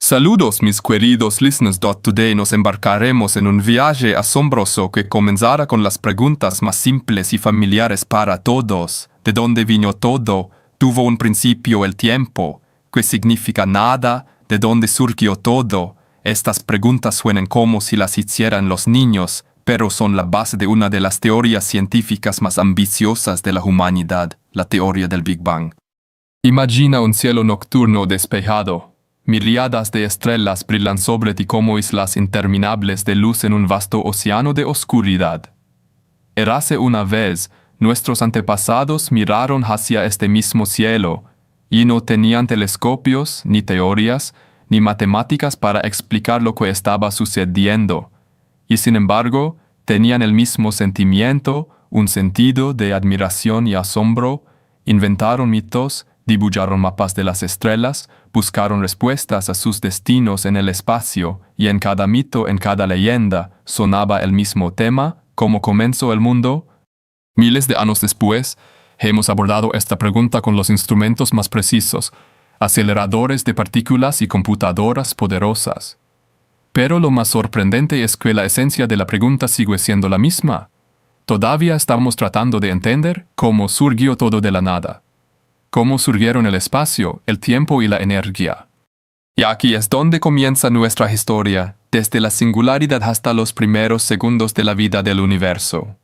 Saludos mis queridos listeners. Today nos embarcaremos en un viaje asombroso que comenzará con las preguntas más simples y familiares para todos. ¿De dónde vino todo? ¿Tuvo un principio el tiempo? ¿Qué significa nada? ¿De dónde surgió todo? Estas preguntas suenan como si las hicieran los niños, pero son la base de una de las teorías científicas más ambiciosas de la humanidad, la teoría del Big Bang. Imagina un cielo nocturno despejado. Miriadas de estrellas brillan sobre ti como islas interminables de luz en un vasto océano de oscuridad. Érase una vez, nuestros antepasados miraron hacia este mismo cielo, y no tenían telescopios, ni teorías, ni matemáticas para explicar lo que estaba sucediendo. Y sin embargo, tenían el mismo sentimiento, un sentido de admiración y asombro, inventaron mitos, dibujaron mapas de las estrellas, buscaron respuestas a sus destinos en el espacio, y en cada mito, en cada leyenda, sonaba el mismo tema: ¿cómo comenzó el mundo? Miles de años después, hemos abordado esta pregunta con los instrumentos más precisos, aceleradores de partículas y computadoras poderosas. Pero lo más sorprendente es que la esencia de la pregunta sigue siendo la misma. Todavía estamos tratando de entender cómo surgió todo de la nada. Cómo surgieron el espacio, el tiempo y la energía. Y aquí es donde comienza nuestra historia, desde la singularidad hasta los primeros segundos de la vida del universo.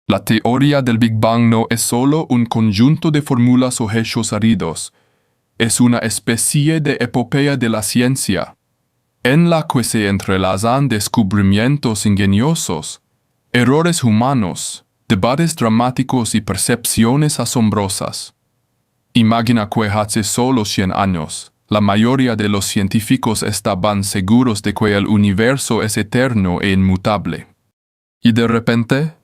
La teoría del Big Bang no es solo un conjunto de fórmulas o hechos áridos, es una especie de epopeya de la ciencia, en la que se entrelazan descubrimientos ingeniosos, errores humanos, debates dramáticos y percepciones asombrosas. Imagina que hace solo 100 años, la mayoría de los científicos estaban seguros de que el universo es eterno e inmutable. Y de repente,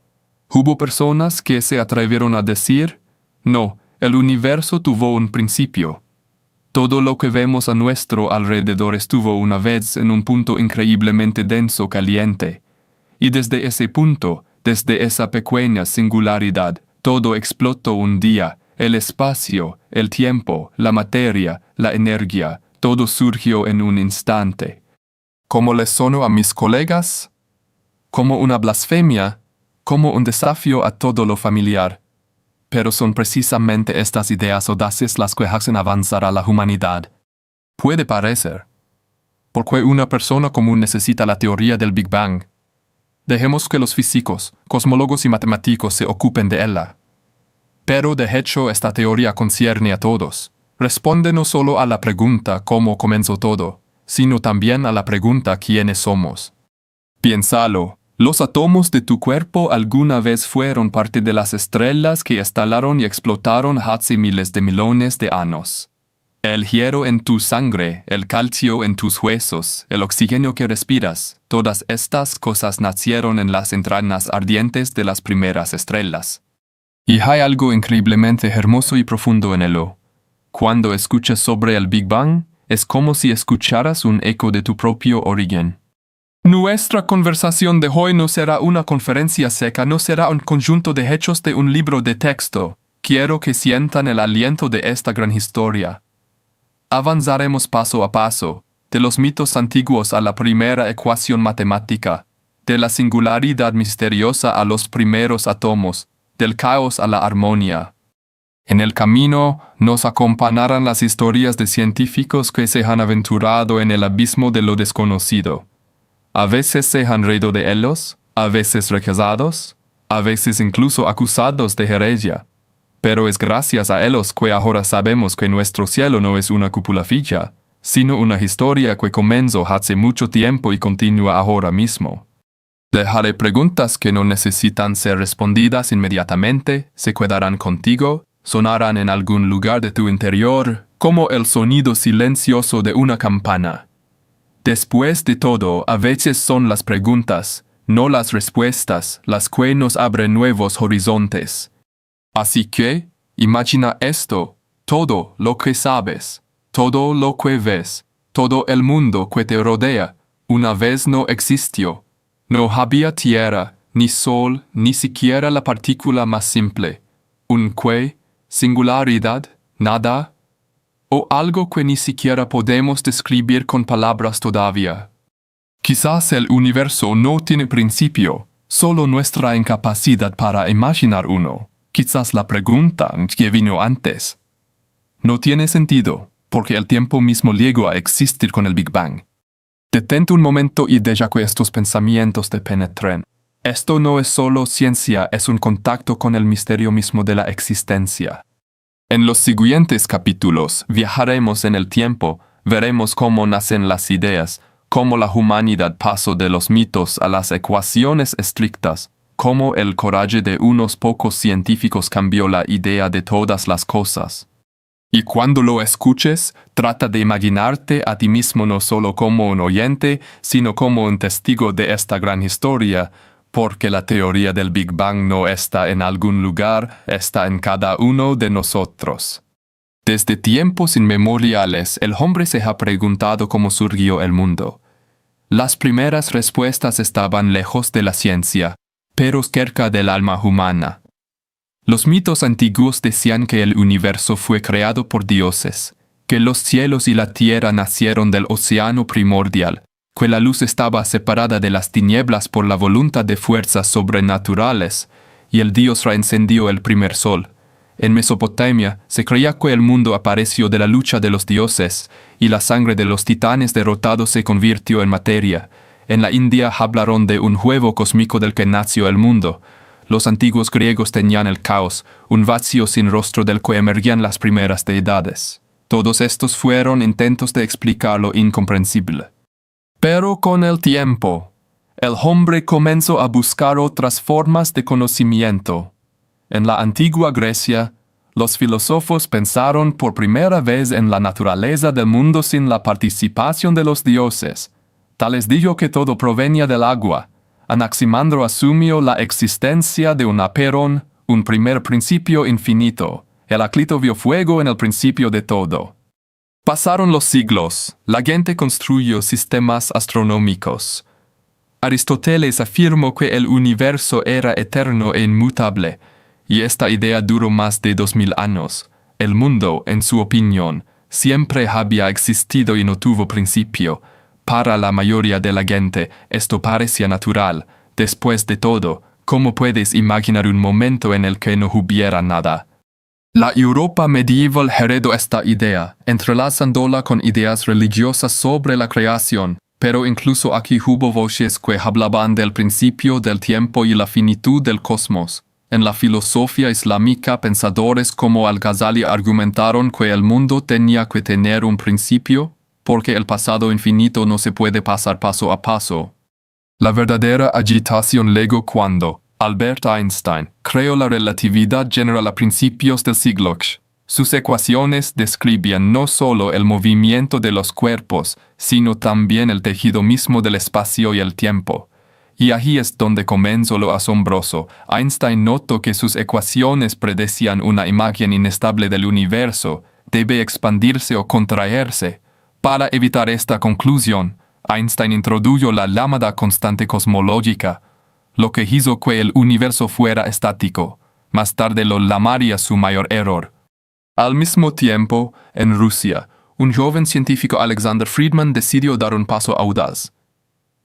hubo personas que se atrevieron a decir: no, el universo tuvo un principio. Todo lo que vemos a nuestro alrededor estuvo una vez en un punto increíblemente denso, caliente. Y desde ese punto, desde esa pequeña singularidad, todo explotó un día. El espacio, el tiempo, la materia, la energía, todo surgió en un instante. ¿Cómo les sonó a mis colegas? Como una blasfemia, como un desafío a todo lo familiar. Pero son precisamente estas ideas audaces las que hacen avanzar a la humanidad. Puede parecer, porque una persona común necesita la teoría del Big Bang. Dejemos que los físicos, cosmólogos y matemáticos se ocupen de ella. Pero de hecho esta teoría concierne a todos. Responde no solo a la pregunta ¿cómo comenzó todo?, sino también a la pregunta ¿quiénes somos? Piénsalo, los átomos de tu cuerpo alguna vez fueron parte de las estrellas que estallaron y explotaron hace miles de millones de años. El hierro en tu sangre, el calcio en tus huesos, el oxígeno que respiras, todas estas cosas nacieron en las entrañas ardientes de las primeras estrellas. Y hay algo increíblemente hermoso y profundo en ello. Cuando escuchas sobre el Big Bang, es como si escucharas un eco de tu propio origen. Nuestra conversación de hoy no será una conferencia seca, no será un conjunto de hechos de un libro de texto. Quiero que sientan el aliento de esta gran historia. Avanzaremos paso a paso, de los mitos antiguos a la primera ecuación matemática, de la singularidad misteriosa a los primeros átomos, del caos a la armonía. En el camino nos acompañarán las historias de científicos que se han aventurado en el abismo de lo desconocido. A veces se han reído de ellos, a veces rechazados, a veces incluso acusados de herejía. Pero es gracias a ellos que ahora sabemos que nuestro cielo no es una cúpula fija, sino una historia que comenzó hace mucho tiempo y continúa ahora mismo. Dejaré preguntas que no necesitan ser respondidas inmediatamente, se quedarán contigo, sonarán en algún lugar de tu interior, como el sonido silencioso de una campana. Después de todo, a veces son las preguntas, no las respuestas, las que nos abren nuevos horizontes. Así que, imagina esto: todo lo que sabes, todo lo que ves, todo el mundo que te rodea, una vez no existió. No había tierra, ni sol, ni siquiera la partícula más simple. Un qué, singularidad, nada. o algo que ni siquiera podemos describir con palabras todavía. Quizás el universo no tiene principio, solo nuestra incapacidad para imaginar uno. Quizás la pregunta que vino antes no tiene sentido, porque el tiempo mismo llegó a existir con el Big Bang. Detente un momento y deja que estos pensamientos te penetren. Esto no es solo ciencia, es un contacto con el misterio mismo de la existencia. En los siguientes capítulos viajaremos en el tiempo, veremos cómo nacen las ideas, cómo la humanidad pasó de los mitos a las ecuaciones estrictas, cómo el coraje de unos pocos científicos cambió la idea de todas las cosas. Y cuando lo escuches, trata de imaginarte a ti mismo no solo como un oyente, sino como un testigo de esta gran historia, porque la teoría del Big Bang no está en algún lugar, está en cada uno de nosotros. Desde tiempos inmemoriales, el hombre se ha preguntado cómo surgió el mundo. Las primeras respuestas estaban lejos de la ciencia, pero cerca del alma humana. Los mitos antiguos decían que el universo fue creado por dioses, que los cielos y la tierra nacieron del océano primordial, que la luz estaba separada de las tinieblas por la voluntad de fuerzas sobrenaturales, y el Dios reencendió el primer sol. En Mesopotamia se creía que el mundo apareció de la lucha de los dioses, y la sangre de los titanes derrotados se convirtió en materia. En la India hablaron de un huevo cósmico del que nació el mundo. Los antiguos griegos tenían el caos, un vacío sin rostro del que emergían las primeras deidades. Todos estos fueron intentos de explicar lo incomprensible. Pero con el tiempo, el hombre comenzó a buscar otras formas de conocimiento. En la antigua Grecia, los filósofos pensaron por primera vez en la naturaleza del mundo sin la participación de los dioses. Tales dijo que todo provenía del agua. Anaximandro asumió la existencia de un aperón, un primer principio infinito. Heráclito vio fuego en el principio de todo. Pasaron los siglos, la gente construyó sistemas astronómicos. Aristóteles afirmó que el universo era eterno e inmutable, y esta idea duró más de 2000 años. El mundo, en su opinión, siempre había existido y no tuvo principio. Para la mayoría de la gente, esto parecía natural. Después de todo, ¿cómo puedes imaginar un momento en el que no hubiera nada? La Europa medieval heredó esta idea, entrelazándola con ideas religiosas sobre la creación, pero incluso aquí hubo voces que hablaban del principio del tiempo y la finitud del cosmos. En la filosofía islámica, pensadores como Al-Ghazali argumentaron que el mundo tenía que tener un principio, porque el pasado infinito no se puede pasar paso a paso. La verdadera agitación llegó cuando Albert Einstein creó la relatividad general a principios del siglo XX. Sus ecuaciones describían no solo el movimiento de los cuerpos, sino también el tejido mismo del espacio y el tiempo. Y ahí es donde comenzó lo asombroso. Einstein notó que sus ecuaciones predecían una imagen inestable del universo, debe expandirse o contraerse. Para evitar esta conclusión, Einstein introdujo la llamada constante cosmológica, lo que hizo que el universo fuera estático. Más tarde lo llamaría su mayor error. Al mismo tiempo, en Rusia, un joven científico Alexander Friedman decidió dar un paso audaz.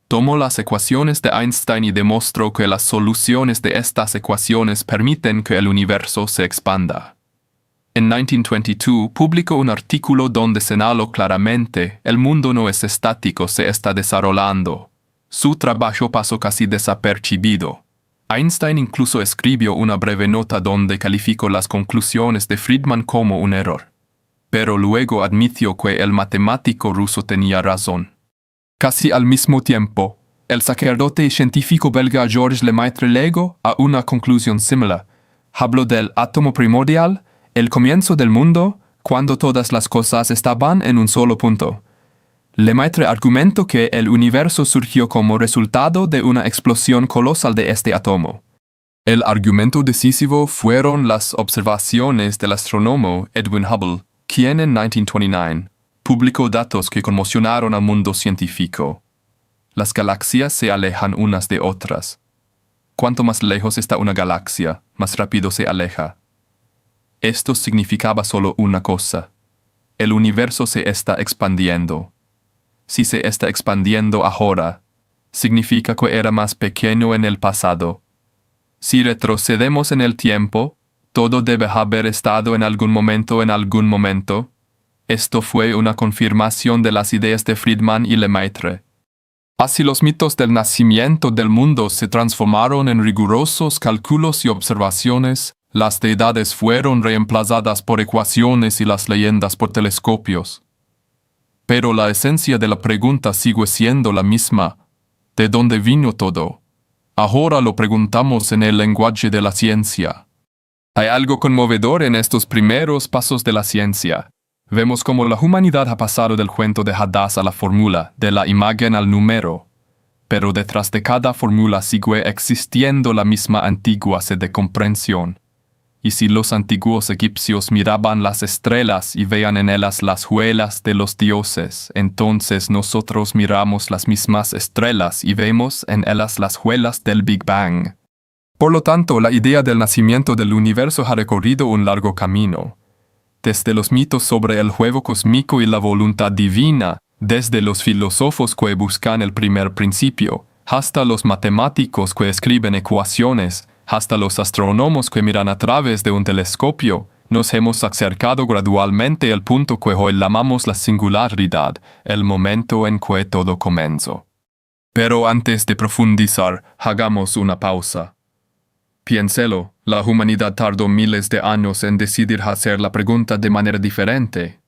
Tomó las ecuaciones de Einstein y demostró que las soluciones de estas ecuaciones permiten que el universo se expanda. En 1922 publicó un artículo donde señaló claramente: el mundo no es estático, se está desarrollando. Su trabajo pasó casi desapercibido. Einstein incluso escribió una breve nota donde calificó las conclusiones de Friedman como un error. Pero luego admitió que el matemático ruso tenía razón. Casi al mismo tiempo, el sacerdote y científico belga Georges Lemaitre llegó a una conclusión similar. Habló del átomo primordial, el comienzo del mundo, cuando todas las cosas estaban en un solo punto. Lemaitre argumentó que el universo surgió como resultado de una explosión colosal de este átomo. El argumento decisivo fueron las observaciones del astrónomo Edwin Hubble, quien en 1929 publicó datos que conmocionaron al mundo científico. Las galaxias se alejan unas de otras. Cuanto más lejos está una galaxia, más rápido se aleja. Esto significaba solo una cosa. el universo se está expandiendo. Si se está expandiendo ahora, significa que era más pequeño en el pasado. Si retrocedemos en el tiempo, todo debe haber estado en algún momento. Esto fue una confirmación de las ideas de Friedman y Lemaitre. Así los mitos del nacimiento del mundo se transformaron en rigurosos cálculos y observaciones, las deidades fueron reemplazadas por ecuaciones y las leyendas por telescopios. Pero la esencia de la pregunta sigue siendo la misma. ¿De dónde vino todo? Ahora lo preguntamos en el lenguaje de la ciencia. Hay algo conmovedor en estos primeros pasos de la ciencia. Vemos cómo la humanidad ha pasado del cuento de Hadas a la fórmula, de la imagen al número. Pero detrás de cada fórmula sigue existiendo la misma antigua sed de comprensión. Y si los antiguos egipcios miraban las estrellas y veían en ellas las huellas de los dioses, entonces nosotros miramos las mismas estrellas y vemos en ellas las huellas del Big Bang. Por lo tanto, la idea del nacimiento del universo ha recorrido un largo camino. Desde los mitos sobre el juego cósmico y la voluntad divina, desde los filósofos que buscan el primer principio, hasta los matemáticos que escriben ecuaciones, hasta los astrónomos que miran a través de un telescopio, nos hemos acercado gradualmente al punto que hoy llamamos la singularidad, el momento en que todo comenzó. Pero antes de profundizar, hagamos una pausa. Piénselo, la humanidad tardó miles de años en decidir hacer la pregunta de manera diferente.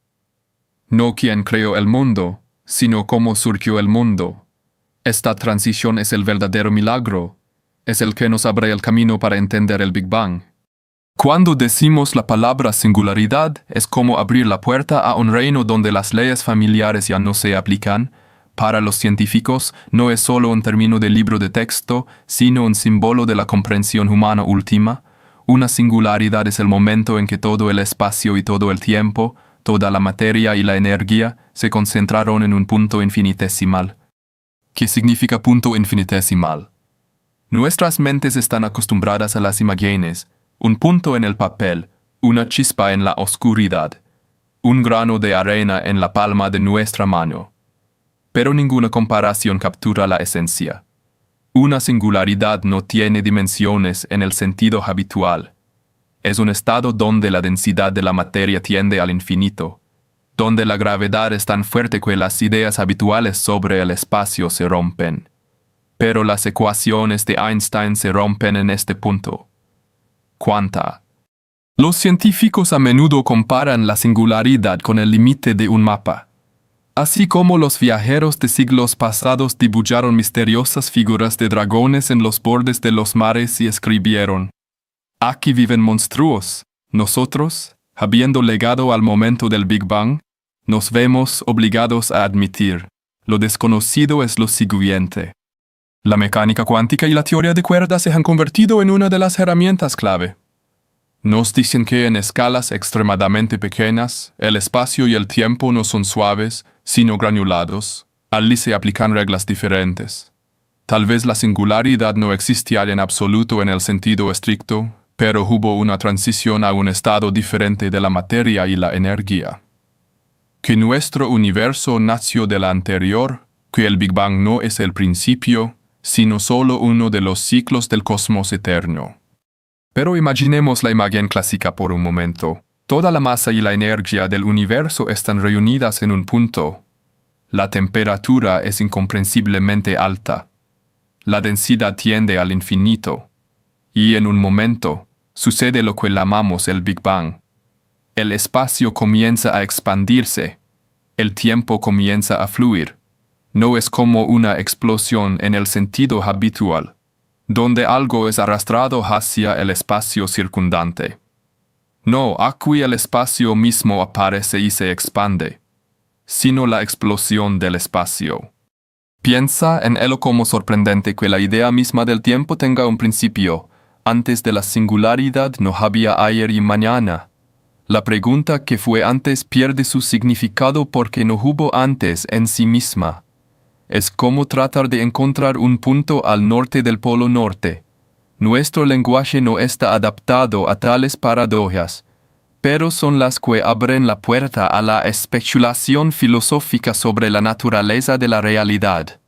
No quién creó el mundo, sino cómo surgió el mundo. Esta transición es el verdadero milagro. Es el que nos abre el camino para entender el Big Bang. Cuando decimos la palabra singularidad, es como abrir la puerta a un reino donde las leyes familiares ya no se aplican. Para los científicos, no es solo un término de libro de texto, sino un símbolo de la comprensión humana última. Una singularidad es el momento en que todo el espacio y todo el tiempo, toda la materia y la energía, se concentraron en un punto infinitesimal. ¿Qué significa punto infinitesimal? Nuestras mentes están acostumbradas a las imágenes, un punto en el papel, una chispa en la oscuridad, un grano de arena en la palma de nuestra mano. Pero ninguna comparación captura la esencia. Una singularidad no tiene dimensiones en el sentido habitual. Es un estado donde la densidad de la materia tiende al infinito, donde la gravedad es tan fuerte que las ideas habituales sobre el espacio se rompen. Pero las ecuaciones de Einstein se rompen en este punto. ¿Cuánta? Los científicos a menudo comparan la singularidad con el límite de un mapa. Así como los viajeros de siglos pasados dibujaron misteriosas figuras de dragones en los bordes de los mares y escribieron: «Aquí viven monstruos». Nosotros, habiendo llegado al momento del Big Bang, nos vemos obligados a admitir: lo desconocido es lo siguiente. La mecánica cuántica y la teoría de cuerdas se han convertido en una de las herramientas clave. Nos dicen que en escalas extremadamente pequeñas, el espacio y el tiempo no son suaves, sino granulados. Allí se aplican reglas diferentes. Tal vez la singularidad no existía en absoluto en el sentido estricto, pero hubo una transición a un estado diferente de la materia y la energía. Que nuestro universo nació de la anterior, que el Big Bang no es el principio, sino solo uno de los ciclos del cosmos eterno. Pero imaginemos la imagen clásica por un momento. Toda la masa y la energía del universo están reunidas en un punto. La temperatura es incomprensiblemente alta. La densidad tiende al infinito. Y en un momento, sucede lo que llamamos el Big Bang. El espacio comienza a expandirse. El tiempo comienza a fluir. No es como una explosión en el sentido habitual, donde algo es arrastrado hacia el espacio circundante. No, aquí el espacio mismo aparece y se expande, sino la explosión del espacio. Piensa en ello como sorprendente que la idea misma del tiempo tenga un principio. Antes de la singularidad no había ayer y mañana. La pregunta que fue antes pierde su significado porque no hubo antes en sí misma. Es como tratar de encontrar un punto al norte del polo norte. Nuestro lenguaje no está adaptado a tales paradojas. pero son las que abren la puerta a la especulación filosófica sobre la naturaleza de la realidad.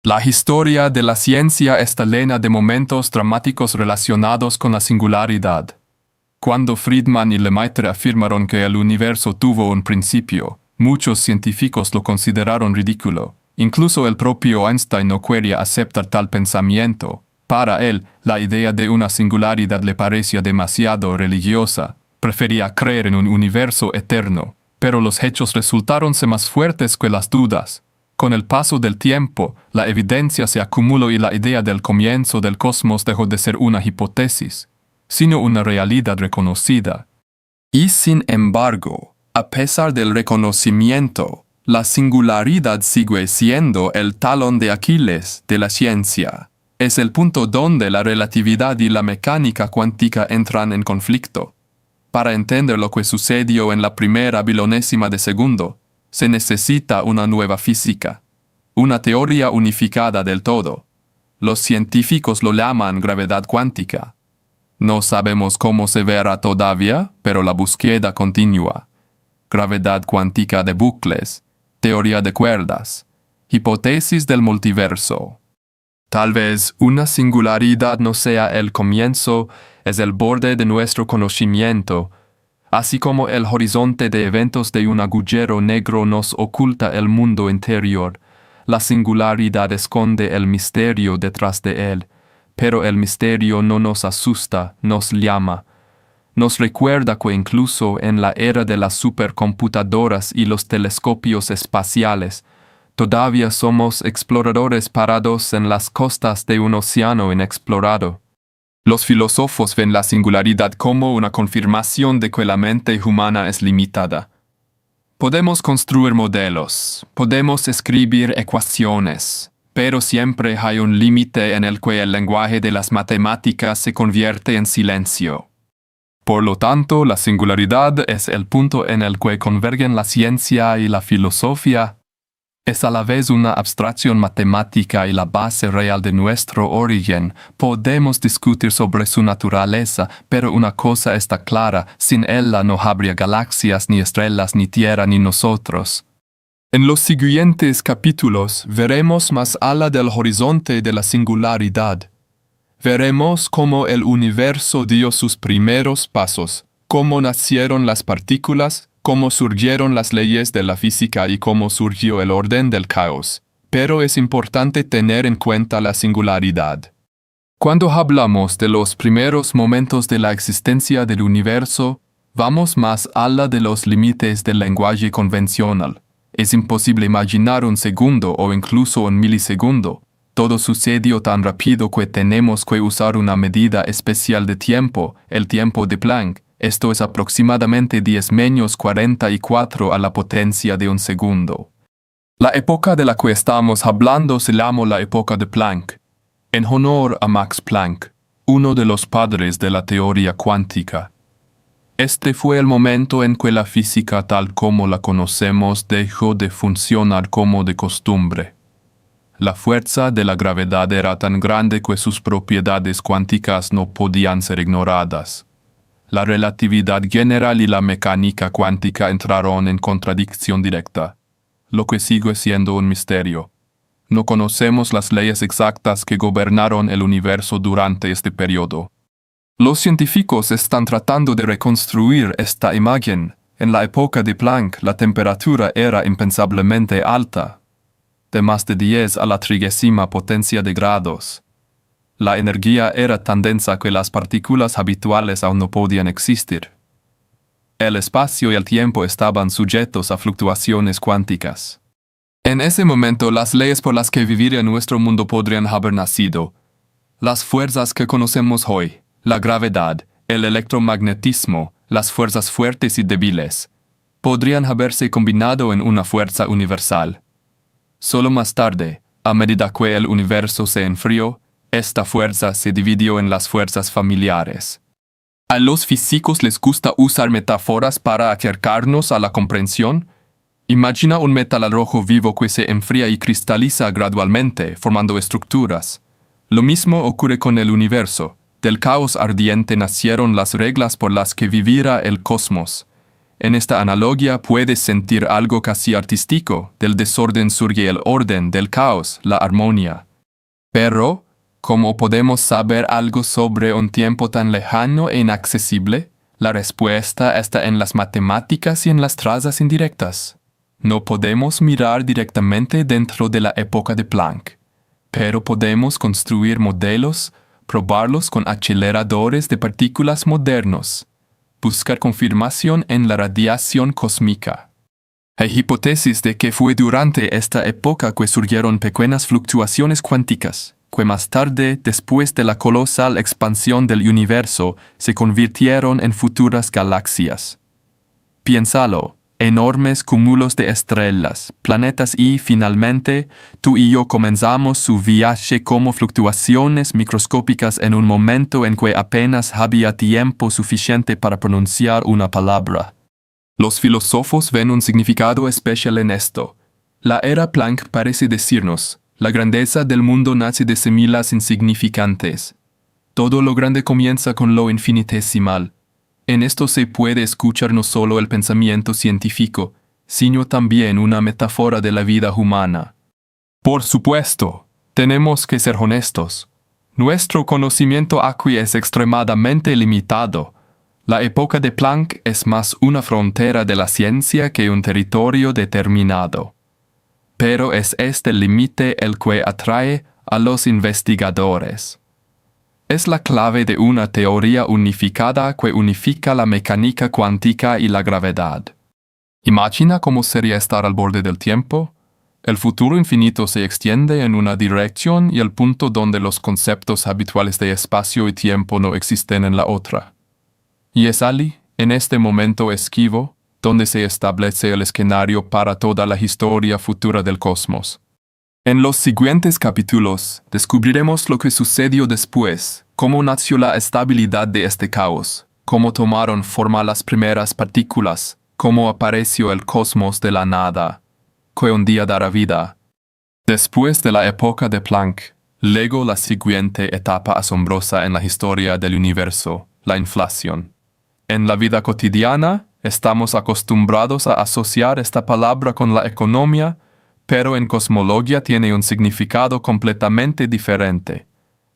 La historia de la ciencia está llena de momentos dramáticos relacionados con la singularidad. Cuando Friedman y Lemaitre afirmaron que el universo tuvo un principio, muchos científicos lo consideraron ridículo. Incluso el propio Einstein no quería aceptar tal pensamiento. Para él, la idea de una singularidad le parecía demasiado religiosa. Prefería creer en un universo eterno. Pero los hechos resultaron ser más fuertes que las dudas. Con el paso del tiempo, la evidencia se acumuló y la idea del comienzo del cosmos dejó de ser una hipótesis, sino una realidad reconocida. Y sin embargo, a pesar del reconocimiento, la singularidad sigue siendo el talón de Aquiles de la ciencia. Es el punto donde la relatividad y la mecánica cuántica entran en conflicto. Para entender lo que sucedió en la primera bilonésima de segundo, se necesita una nueva física, una teoría unificada del todo. Los científicos lo llaman gravedad cuántica. No sabemos cómo se verá todavía, pero la búsqueda continúa. Gravedad cuántica de bucles, teoría de cuerdas, hipótesis del multiverso. Tal vez una singularidad no sea el comienzo, es el borde de nuestro conocimiento, así como el horizonte de eventos de un agujero negro nos oculta el mundo interior. La singularidad esconde el misterio detrás de él, pero el misterio no nos asusta, nos llama. Nos recuerda que incluso en la era de las supercomputadoras y los telescopios espaciales, todavía somos exploradores parados en las costas de un océano inexplorado. Los filósofos ven la singularidad como una confirmación de que la mente humana es limitada. Podemos construir modelos, podemos escribir ecuaciones, pero siempre hay un límite en el que el lenguaje de las matemáticas se convierte en silencio. Por lo tanto, la singularidad es el punto en el que convergen la ciencia y la filosofía. Es a la vez una abstracción matemática y la base real de nuestro origen. Podemos discutir sobre su naturaleza, pero una cosa está clara, sin ella no habría galaxias, ni estrellas, ni tierra, ni nosotros. En los siguientes capítulos veremos más allá del horizonte de la singularidad. Veremos cómo el universo dio sus primeros pasos, cómo nacieron las partículas, cómo surgieron las leyes de la física y cómo surgió el orden del caos. Pero es importante tener en cuenta la singularidad. Cuando hablamos de los primeros momentos de la existencia del universo, vamos más allá de los límites del lenguaje convencional. Es imposible imaginar un segundo o incluso un milisegundo. Todo sucedió tan rápido que tenemos que usar una medida especial de tiempo, el tiempo de Planck. Esto es aproximadamente 10⁻⁴ a la potencia de un segundo. La época de la que estamos hablando se llamó la época de Planck, en honor a Max Planck, uno de los padres de la teoría cuántica. Este fue el momento en que la física tal como la conocemos dejó de funcionar como de costumbre. La fuerza de la gravedad era tan grande que sus propiedades cuánticas no podían ser ignoradas. La relatividad general y la mecánica cuántica entraron en contradicción directa, lo que sigue siendo un misterio. No conocemos las leyes exactas que gobernaron el universo durante este periodo. Los científicos están tratando de reconstruir esta imagen. En la época de Planck, la temperatura era impensablemente alta, de más de 10 a la 30ª potencia de grados. La energía era tan densa que las partículas habituales aún no podían existir. El espacio y el tiempo estaban sujetos a fluctuaciones cuánticas. En ese momento, las leyes por las que viviría nuestro mundo podrían haber nacido. Las fuerzas que conocemos hoy, la gravedad, el electromagnetismo, las fuerzas fuertes y débiles, podrían haberse combinado en una fuerza universal. Solo más tarde, a medida que el universo se enfrió, esta fuerza se dividió en las fuerzas familiares. ¿A los físicos les gusta usar metáforas para acercarnos a la comprensión? Imagina un metal rojo vivo que se enfría y cristaliza gradualmente, formando estructuras. Lo mismo ocurre con el universo. Del caos ardiente nacieron las reglas por las que vivirá el cosmos. En esta analogía puedes sentir algo casi artístico. Del desorden surge el orden, del caos, la armonía. Pero, ¿cómo podemos saber algo sobre un tiempo tan lejano e inaccesible? La respuesta está en las matemáticas y en las trazas indirectas. No podemos mirar directamente dentro de la época de Planck, pero podemos construir modelos, probarlos con aceleradores de partículas modernos, buscar confirmación en la radiación cósmica. Hay hipótesis de que fue durante esta época que surgieron pequeñas fluctuaciones cuánticas, que más tarde, después de la colosal expansión del universo, se convirtieron en futuras galaxias. Piénsalo, enormes cúmulos de estrellas, planetas y, finalmente, tú y yo comenzamos su viaje como fluctuaciones microscópicas en un momento en que apenas había tiempo suficiente para pronunciar una palabra. Los filósofos ven un significado especial en esto. La era Planck parece decirnos: la grandeza del mundo nace de semillas insignificantes. Todo lo grande comienza con lo infinitesimal. En esto se puede escuchar no solo el pensamiento científico, sino también una metáfora de la vida humana. Por supuesto, tenemos que ser honestos. Nuestro conocimiento aquí es extremadamente limitado. La época de Planck es más una frontera de la ciencia que un territorio determinado. Pero es este límite el que atrae a los investigadores. Es la clave de una teoría unificada que unifica la mecánica cuántica y la gravedad. Imagina cómo sería estar al borde del tiempo. El futuro infinito se extiende en una dirección y el punto donde los conceptos habituales de espacio y tiempo no existen en la otra. Y es allí, en este momento esquivo, donde se establece el escenario para toda la historia futura del cosmos. En los siguientes capítulos, descubriremos lo que sucedió después, cómo nació la estabilidad de este caos, cómo tomaron forma las primeras partículas, cómo apareció el cosmos de la nada, que un día dará vida. Después de la época de Planck, llegó la siguiente etapa asombrosa en la historia del universo, la inflación. En la vida cotidiana, estamos acostumbrados a asociar esta palabra con la economía, pero en cosmología tiene un significado completamente diferente.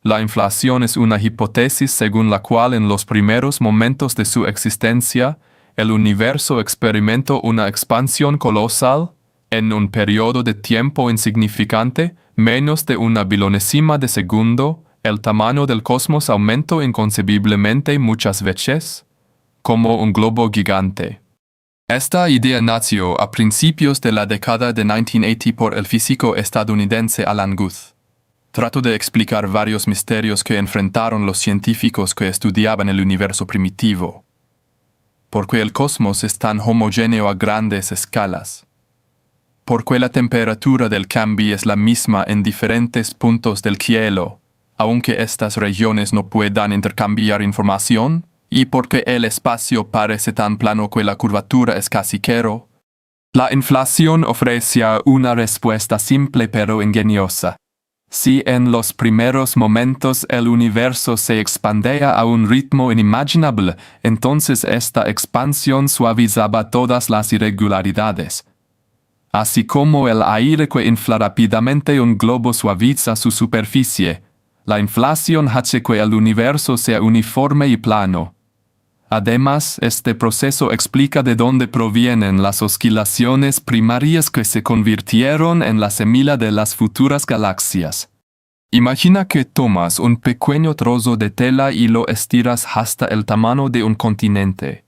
La inflación es una hipótesis según la cual en los primeros momentos de su existencia, el universo experimentó una expansión colosal. En un periodo de tiempo insignificante, menos de una bilonésima de segundo, el tamaño del cosmos aumentó inconcebiblemente muchas veces, como un globo gigante. Esta idea nació a principios de la década de 1980 por el físico estadounidense Alan Guth. Trató de explicar varios misterios que enfrentaron los científicos que estudiaban el universo primitivo. ¿Por qué el cosmos es tan homogéneo a grandes escalas? ¿Por qué la temperatura del cambio es la misma en diferentes puntos del cielo, aunque estas regiones no puedan intercambiar información? ¿Y por qué el espacio parece tan plano que la curvatura es casi cero? La inflación ofrece una respuesta simple pero ingeniosa. Si en los primeros momentos el universo se expandía a un ritmo inimaginable, entonces esta expansión suavizaba todas las irregularidades. Así como el aire que infla rápidamente un globo suaviza su superficie, la inflación hace que el universo sea uniforme y plano. Además, este proceso explica de dónde provienen las oscilaciones primarias que se convirtieron en la semilla de las futuras galaxias. Imagina que tomas un pequeño trozo de tela y lo estiras hasta el tamaño de un continente.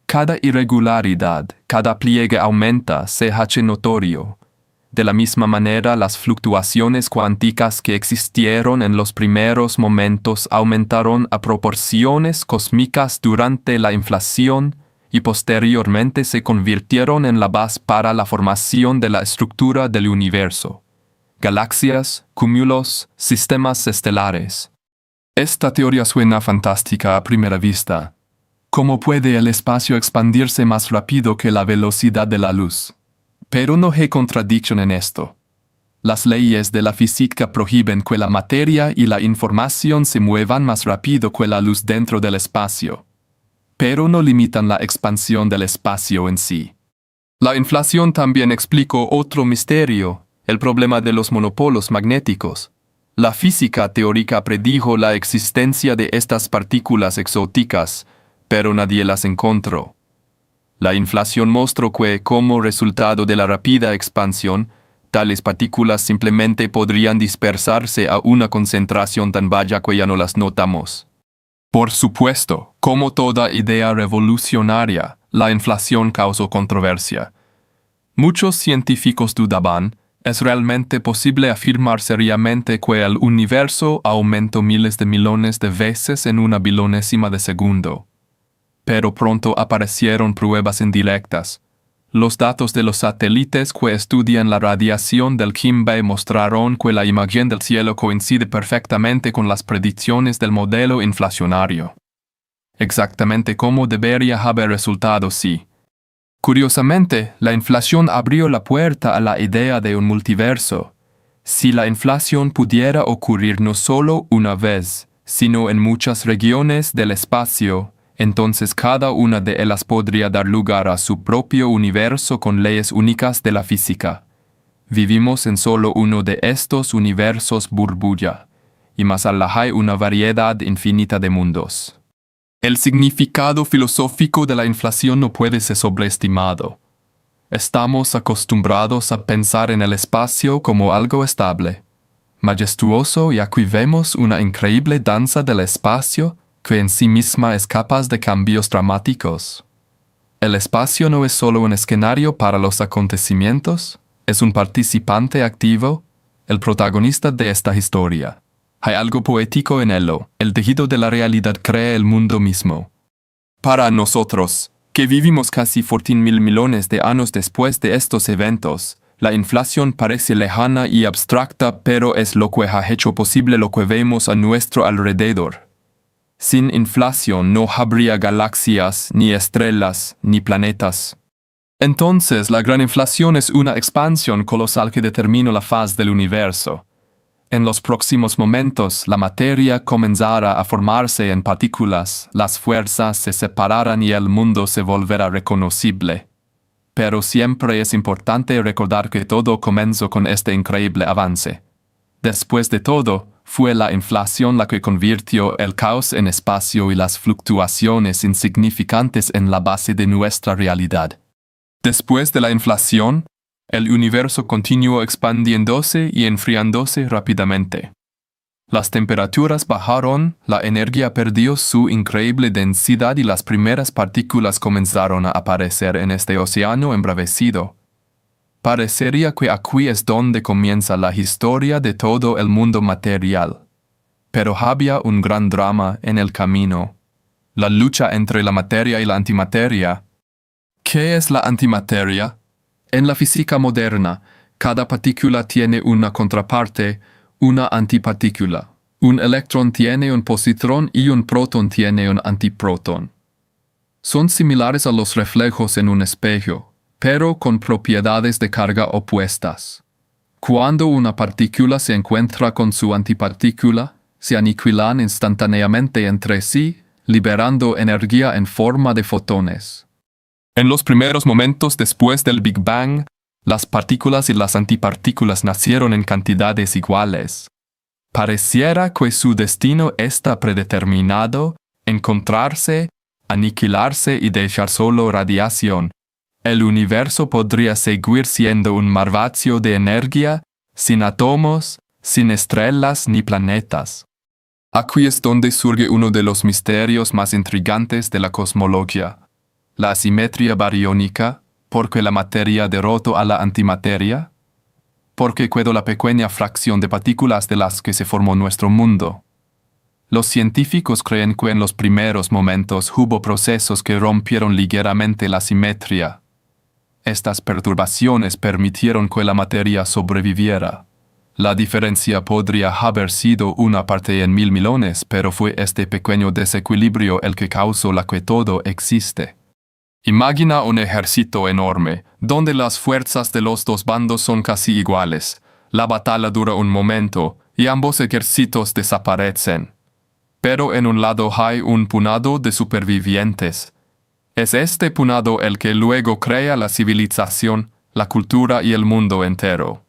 Cada irregularidad, cada pliegue aumenta, se hace notorio. De la misma manera, las fluctuaciones cuánticas que existieron en los primeros momentos aumentaron a proporciones cósmicas durante la inflación y posteriormente se convirtieron en la base para la formación de la estructura del universo. Galaxias, cúmulos, sistemas estelares. Esta teoría suena fantástica a primera vista. ¿Cómo puede el espacio expandirse más rápido que la velocidad de la luz? Pero no hay contradicción en esto. Las leyes de la física prohíben que la materia y la información se muevan más rápido que la luz dentro del espacio, pero no limitan la expansión del espacio en sí. La inflación también explicó otro misterio, el problema de los monopolos magnéticos. La física teórica predijo la existencia de estas partículas exóticas, pero nadie las encontró. La inflación mostró que, como resultado de la rápida expansión, tales partículas simplemente podrían dispersarse a una concentración tan baja que ya no las notamos. Por supuesto, como toda idea revolucionaria, la inflación causó controversia. Muchos científicos dudaban, ¿es realmente posible afirmar seriamente que el universo aumentó miles de millones de veces en una bilonésima de segundo? Pero pronto aparecieron pruebas indirectas. Los datos de los satélites que estudian la radiación del Kim-Bay mostraron que la imagen del cielo coincide perfectamente con las predicciones del modelo inflacionario. Exactamente como debería haber resultado si. Curiosamente, la inflación abrió la puerta a la idea de un multiverso. Si la inflación pudiera ocurrir no solo una vez, sino en muchas regiones del espacio, entonces cada una de ellas podría dar lugar a su propio universo con leyes únicas de la física. Vivimos en solo uno de estos universos burbuja, y más allá hay una variedad infinita de mundos. El significado filosófico de la inflación no puede ser sobreestimado. Estamos acostumbrados a pensar en el espacio como algo estable, majestuoso, y aquí vemos una increíble danza del espacio que en sí misma es capaz de cambios dramáticos. El espacio no es solo un escenario para los acontecimientos, es un participante activo, el protagonista de esta historia. Hay algo poético en él, el tejido de la realidad crea el mundo mismo. Para nosotros, que vivimos casi 14.000 millones de años después de estos eventos, la inflación parece lejana y abstracta, pero es lo que ha hecho posible lo que vemos a nuestro alrededor. Sin inflación no habría galaxias, ni estrellas, ni planetas. Entonces, la gran inflación es una expansión colosal que determina la faz del universo. En los próximos momentos, la materia comenzará a formarse en partículas, las fuerzas se separarán y el mundo se volverá reconocible. Pero siempre es importante recordar que todo comenzó con este increíble avance. Después de todo, fue la inflación la que convirtió el caos en espacio y las fluctuaciones insignificantes en la base de nuestra realidad. Después de la inflación, el universo continuó expandiéndose y enfriándose rápidamente. Las temperaturas bajaron, la energía perdió su increíble densidad y las primeras partículas comenzaron a aparecer en este océano embravecido. Parecería que aquí es donde comienza la historia de todo el mundo material. Pero había un gran drama en el camino. La lucha entre la materia y la antimateria. ¿Qué es la antimateria? En la física moderna, cada partícula tiene una contraparte, una antipartícula. Un electrón tiene un positrón y un protón tiene un antiprotón. Son similares a los reflejos en un espejo, pero con propiedades de carga opuestas. Cuando una partícula se encuentra con su antipartícula, se aniquilan instantáneamente entre sí, liberando energía en forma de fotones. En los primeros momentos después del Big Bang, las partículas y las antipartículas nacieron en cantidades iguales. Pareciera que su destino está predeterminado, encontrarse, aniquilarse y dejar solo radiación. El universo podría seguir siendo un mar vacío de energía, sin átomos, sin estrellas ni planetas. Aquí es donde surge uno de los misterios más intrigantes de la cosmología. La asimetría bariónica, porque la materia derrotó a la antimateria, porque quedó la pequeña fracción de partículas de las que se formó nuestro mundo. Los científicos creen que en los primeros momentos hubo procesos que rompieron ligeramente la simetría. Estas perturbaciones permitieron que la materia sobreviviera. La diferencia podría haber sido una parte en 1.000 millones, pero fue este pequeño desequilibrio el que causó la que todo existe. Imagina un ejército enorme, donde las fuerzas de los dos bandos son casi iguales. La batalla dura un momento y ambos ejércitos desaparecen. Pero en un lado hay un puñado de supervivientes. Es este puñado el que luego crea la civilización, la cultura y el mundo entero.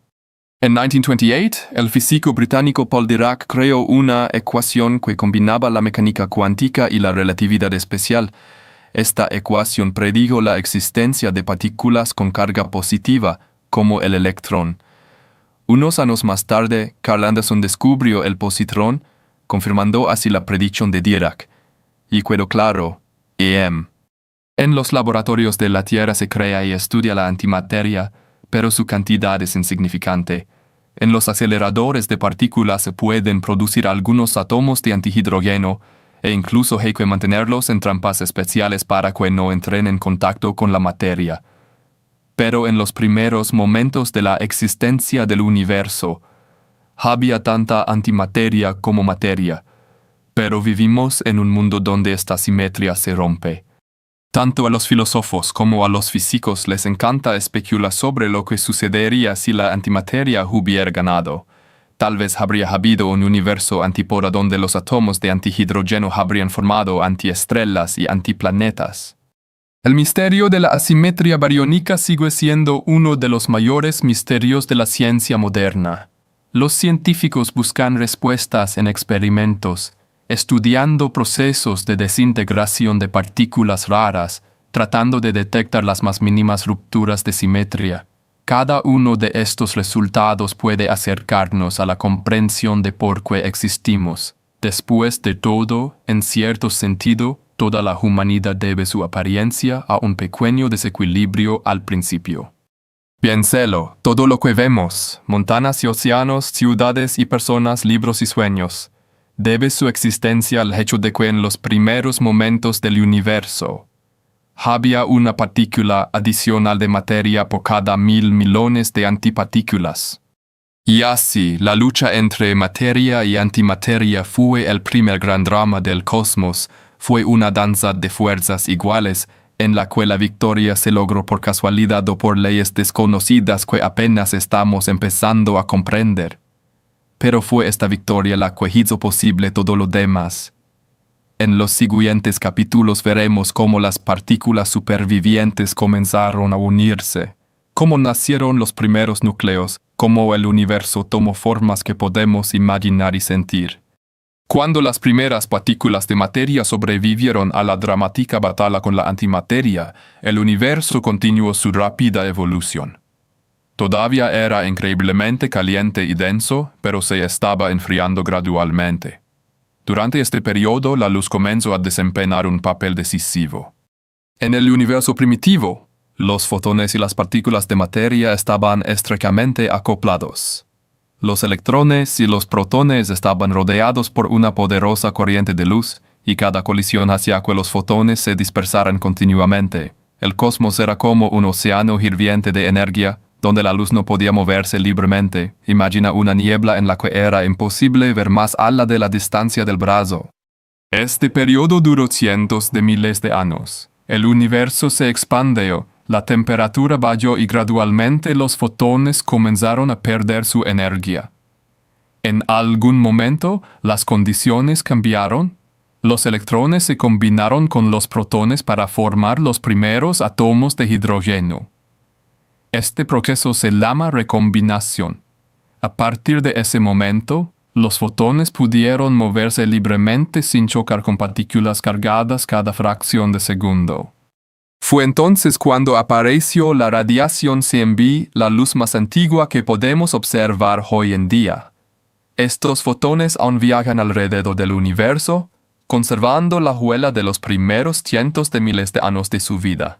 En 1928, el físico británico Paul Dirac creó una ecuación que combinaba la mecánica cuántica y la relatividad especial. Esta ecuación predijo la existencia de partículas con carga positiva, como el electrón. Unos años más tarde, Carl Anderson descubrió el positrón, confirmando así la predicción de Dirac. Y quedó claro, EM. En los laboratorios de la Tierra se crea y estudia la antimateria, pero su cantidad es insignificante. En los aceleradores de partículas se pueden producir algunos átomos de antihidrógeno, e incluso hay que mantenerlos en trampas especiales para que no entren en contacto con la materia. Pero en los primeros momentos de la existencia del universo, había tanta antimateria como materia, pero vivimos en un mundo donde esta simetría se rompe. Tanto a los filósofos como a los físicos les encanta especular sobre lo que sucedería si la antimateria hubiera ganado. Tal vez habría habido un universo antípoda donde los átomos de antihidrógeno habrían formado antiestrellas y antiplanetas. El misterio de la asimetría bariónica sigue siendo uno de los mayores misterios de la ciencia moderna. Los científicos buscan respuestas en experimentos, estudiando procesos de desintegración de partículas raras, tratando de detectar las más mínimas rupturas de simetría. Cada uno de estos resultados puede acercarnos a la comprensión de por qué existimos. Después de todo, en cierto sentido, toda la humanidad debe su apariencia a un pequeño desequilibrio al principio. Piénselo, todo lo que vemos, montañas y océanos, ciudades y personas, libros y sueños, debe su existencia al hecho de que en los primeros momentos del universo había una partícula adicional de materia por cada 1.000 millones de antipartículas. Y así, la lucha entre materia y antimateria fue el primer gran drama del cosmos, fue una danza de fuerzas iguales, en la que la victoria se logró por casualidad o por leyes desconocidas que apenas estamos empezando a comprender. Pero fue esta victoria la que hizo posible todo lo demás. En los siguientes capítulos veremos cómo las partículas supervivientes comenzaron a unirse, cómo nacieron los primeros núcleos, cómo el universo tomó formas que podemos imaginar y sentir. Cuando las primeras partículas de materia sobrevivieron a la dramática batalla con la antimateria, el universo continuó su rápida evolución. Todavía era increíblemente caliente y denso, pero se estaba enfriando gradualmente. Durante este periodo, la luz comenzó a desempeñar un papel decisivo. En el universo primitivo, los fotones y las partículas de materia estaban estrechamente acoplados. Los electrones y los protones estaban rodeados por una poderosa corriente de luz, y cada colisión hacía que los fotones se dispersaran continuamente. El cosmos era como un océano hirviente de energía, donde la luz no podía moverse libremente. Imagina una niebla en la que era imposible ver más allá de la distancia del brazo. Este periodo duró cientos de miles de años. El universo se expandió. La temperatura bajó y gradualmente los fotones comenzaron a perder su energía. En algún momento, las condiciones cambiaron. Los electrones se combinaron con los protones para formar los primeros átomos de hidrógeno. Este proceso se llama recombinación. A partir de ese momento, los fotones pudieron moverse libremente sin chocar con partículas cargadas cada fracción de segundo. Fue entonces cuando apareció la radiación CMB, la luz más antigua que podemos observar hoy en día. Estos fotones aún viajan alrededor del universo, conservando la huella de los primeros cientos de miles de años de su vida.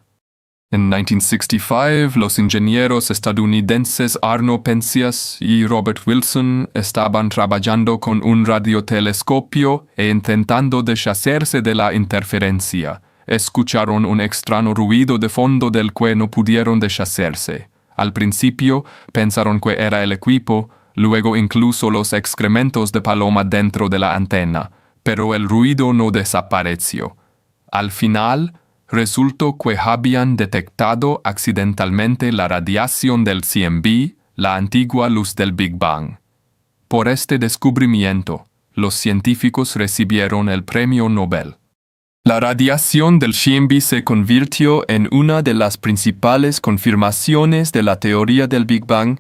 En 1965, los ingenieros estadounidenses Arno Penzias y Robert Wilson estaban trabajando con un radiotelescopio e intentando deshacerse de la interferencia. Escucharon un extraño ruido de fondo del que no pudieron deshacerse. Al principio pensaron que era el equipo, luego incluso los excrementos de paloma dentro de la antena, pero el ruido no desapareció. Al final, resultó que habían detectado accidentalmente la radiación del CMB, la antigua luz del Big Bang. Por este descubrimiento, los científicos recibieron el premio Nobel. La radiación del CMB se convirtió en una de las principales confirmaciones de la teoría del Big Bang,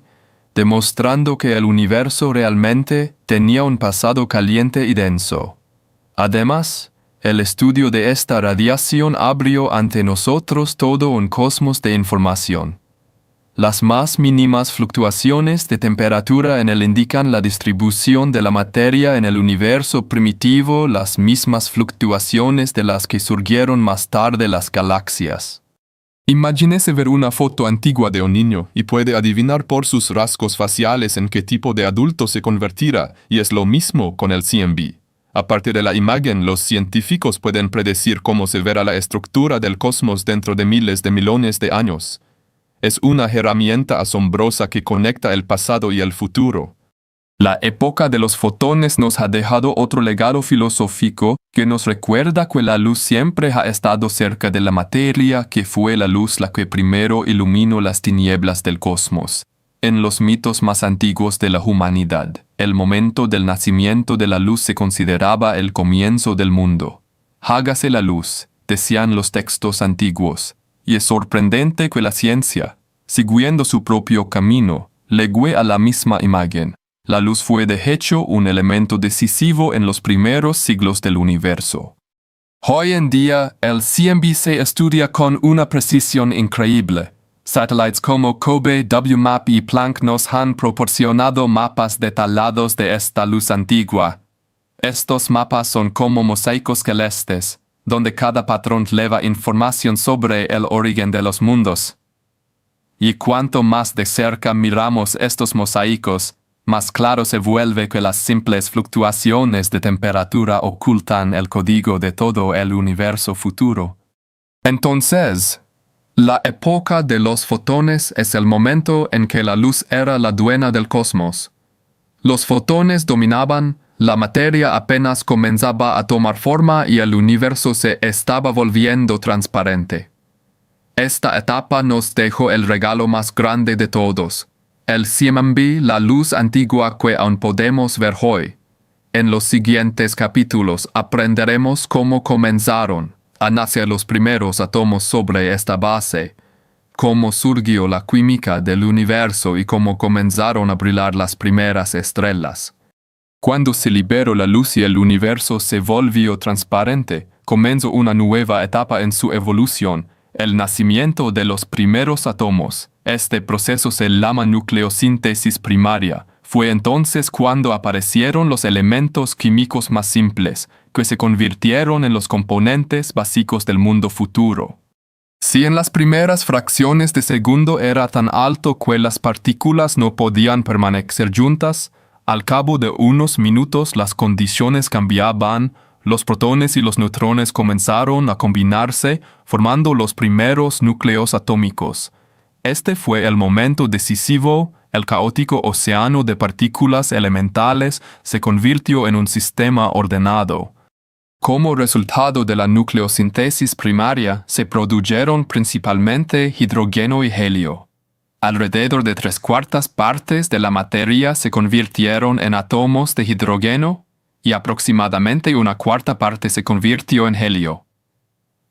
demostrando que el universo realmente tenía un pasado caliente y denso. Además, el estudio de esta radiación abrió ante nosotros todo un cosmos de información. Las más mínimas fluctuaciones de temperatura en él indican la distribución de la materia en el universo primitivo, las mismas fluctuaciones de las que surgieron más tarde las galaxias. Imagínese ver una foto antigua de un niño y puede adivinar por sus rasgos faciales en qué tipo de adulto se convertirá, y es lo mismo con el CMB. A partir de la imagen, los científicos pueden predecir cómo se verá la estructura del cosmos dentro de miles de millones de años. Es una herramienta asombrosa que conecta el pasado y el futuro. La época de los fotones nos ha dejado otro legado filosófico que nos recuerda que la luz siempre ha estado cerca de la materia, que fue la luz la que primero iluminó las tinieblas del cosmos. En los mitos más antiguos de la humanidad, el momento del nacimiento de la luz se consideraba el comienzo del mundo. Hágase la luz, decían los textos antiguos. Y es sorprendente que la ciencia, siguiendo su propio camino, legó a la misma imagen. La luz fue de hecho un elemento decisivo en los primeros siglos del universo. Hoy en día, el CMB se estudia con una precisión increíble. Satélites como COBE, WMAP y Planck nos han proporcionado mapas detallados de esta luz antigua. Estos mapas son como mosaicos celestes, donde cada patrón lleva información sobre el origen de los mundos. Y cuanto más de cerca miramos estos mosaicos, más claro se vuelve que las simples fluctuaciones de temperatura ocultan el código de todo el universo futuro. Entonces, la época de los fotones es el momento en que la luz era la dueña del cosmos. Los fotones dominaban, la materia apenas comenzaba a tomar forma y el universo se estaba volviendo transparente. Esta etapa nos dejó el regalo más grande de todos, el CMB, la luz antigua que aún podemos ver hoy. En los siguientes capítulos aprenderemos cómo comenzaron a nacer los primeros átomos sobre esta base, cómo surgió la química del universo y cómo comenzaron a brillar las primeras estrellas. Cuando se liberó la luz y el universo se volvió transparente, comenzó una nueva etapa en su evolución, el nacimiento de los primeros átomos. Este proceso se llama nucleosíntesis primaria. Fue entonces cuando aparecieron los elementos químicos más simples, que se convirtieron en los componentes básicos del mundo futuro. Si en las primeras fracciones de segundo era tan alto que las partículas no podían permanecer juntas, al cabo de unos minutos las condiciones cambiaban, los protones y los neutrones comenzaron a combinarse, formando los primeros núcleos atómicos. Este fue el momento decisivo, el caótico océano de partículas elementales se convirtió en un sistema ordenado. Como resultado de la nucleosíntesis primaria, se produjeron principalmente hidrógeno y helio. Alrededor de 3/4 partes de la materia se convirtieron en átomos de hidrógeno y aproximadamente 1/4 parte se convirtió en helio.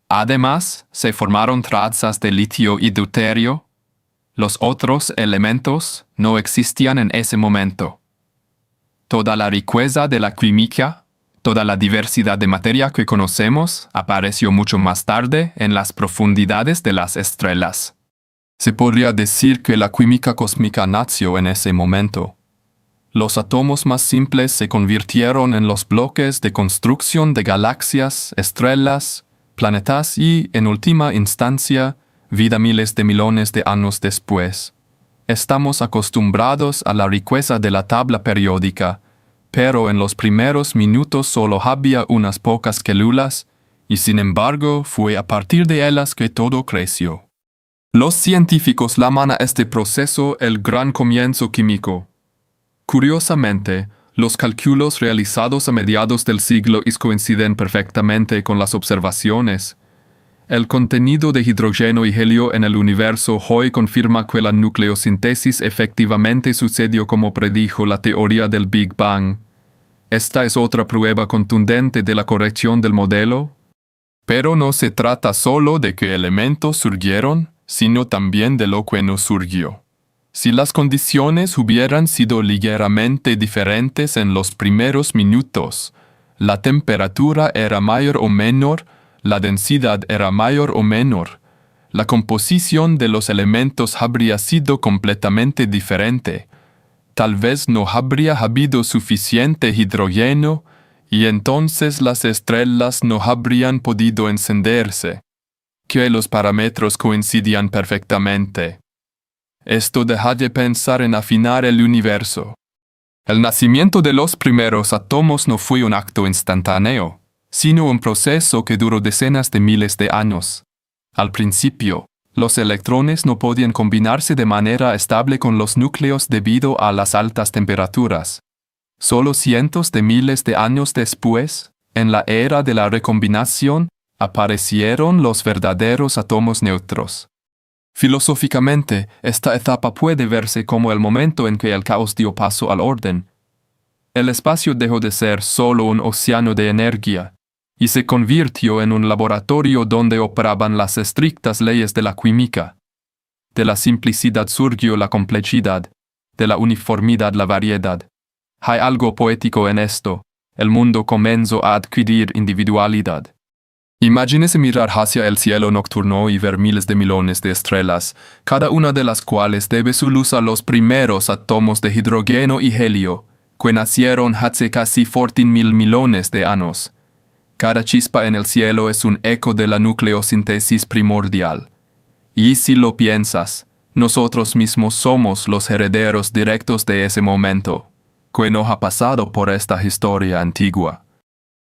Además, se formaron trazas de litio y deuterio. Los otros elementos no existían en ese momento. Toda la riqueza de la química, toda la diversidad de materia que conocemos, apareció mucho más tarde en las profundidades de las estrellas. Se podría decir que la química cósmica nació en ese momento. Los átomos más simples se convirtieron en los bloques de construcción de galaxias, estrellas, planetas y, en última instancia, vida miles de millones de años después. Estamos acostumbrados a la riqueza de la tabla periódica, pero en los primeros minutos solo había unas pocas células, y sin embargo fue a partir de ellas que todo creció. Los científicos llaman a este proceso el gran comienzo químico. Curiosamente, los cálculos realizados a mediados del siglo coinciden perfectamente con las observaciones. El contenido de hidrógeno y helio en el universo hoy confirma que la nucleosíntesis efectivamente sucedió como predijo la teoría del Big Bang. Esta es otra prueba contundente de la corrección del modelo. Pero no se trata solo de que elementos surgieron, sino también de lo que no surgió. Si las condiciones hubieran sido ligeramente diferentes en los primeros minutos, la temperatura era mayor o menor, la densidad era mayor o menor, la composición de los elementos habría sido completamente diferente. Tal vez no habría habido suficiente hidrógeno y entonces las estrellas no habrían podido encenderse. Que los parámetros coincidían perfectamente. Esto deja de pensar en afinar el universo. El nacimiento de los primeros átomos no fue un acto instantáneo, sino un proceso que duró decenas de miles de años. Al principio, los electrones no podían combinarse de manera estable con los núcleos debido a las altas temperaturas. Solo cientos de miles de años después, en la era de la recombinación, aparecieron los verdaderos átomos neutros. Filosóficamente, esta etapa puede verse como el momento en que el caos dio paso al orden. El espacio dejó de ser solo un océano de energía, y se convirtió en un laboratorio donde operaban las estrictas leyes de la química. De la simplicidad surgió la complejidad, de la uniformidad la variedad. Hay algo poético en esto, el mundo comenzó a adquirir individualidad. Imagínese mirar hacia el cielo nocturno y ver miles de millones de estrellas, cada una de las cuales debe su luz a los primeros átomos de hidrógeno y helio, que nacieron hace casi 14.000 millones de años. Cada chispa en el cielo es un eco de la nucleosíntesis primordial. Y si lo piensas, nosotros mismos somos los herederos directos de ese momento, que no ha pasado por esta historia antigua.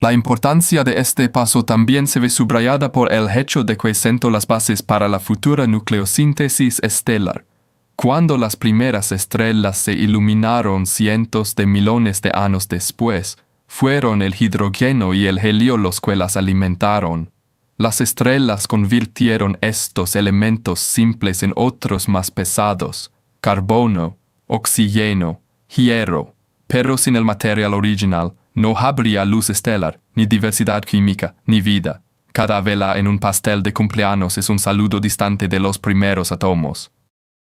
La importancia de este paso también se ve subrayada por el hecho de que sentó las bases para la futura nucleosíntesis estelar. Cuando las primeras estrellas se iluminaron cientos de millones de años después, fueron el hidrógeno y el helio los que las alimentaron. Las estrellas convirtieron estos elementos simples en otros más pesados: carbono, oxígeno, hierro. Pero sin el material original, no habría luz estelar, ni diversidad química, ni vida. Cada vela en un pastel de cumpleaños es un saludo distante de los primeros átomos.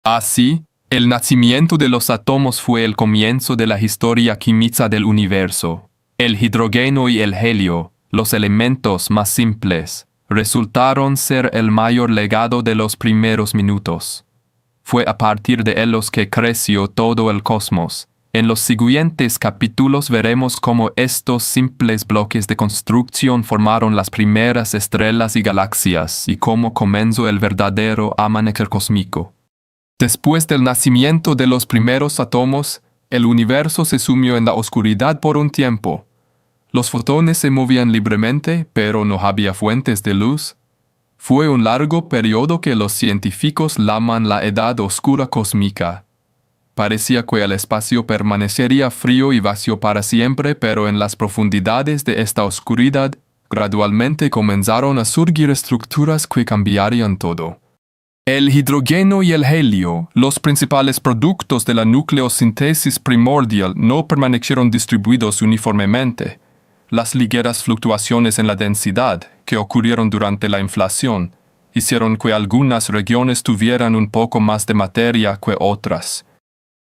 Así, el nacimiento de los átomos fue el comienzo de la historia química del universo. El hidrógeno y el helio, los elementos más simples, resultaron ser el mayor legado de los primeros minutos. Fue a partir de ellos que creció todo el cosmos. En los siguientes capítulos veremos cómo estos simples bloques de construcción formaron las primeras estrellas y galaxias y cómo comenzó el verdadero amanecer cósmico. Después del nacimiento de los primeros átomos, el universo se sumió en la oscuridad por un tiempo. Los fotones se movían libremente, pero no había fuentes de luz. Fue un largo periodo que los científicos llaman la Edad Oscura Cósmica. Parecía que el espacio permanecería frío y vacío para siempre, pero en las profundidades de esta oscuridad, gradualmente comenzaron a surgir estructuras que cambiarían todo. El hidrógeno y el helio, los principales productos de la nucleosíntesis primordial, no permanecieron distribuidos uniformemente. Las ligeras fluctuaciones en la densidad, que ocurrieron durante la inflación, hicieron que algunas regiones tuvieran un poco más de materia que otras.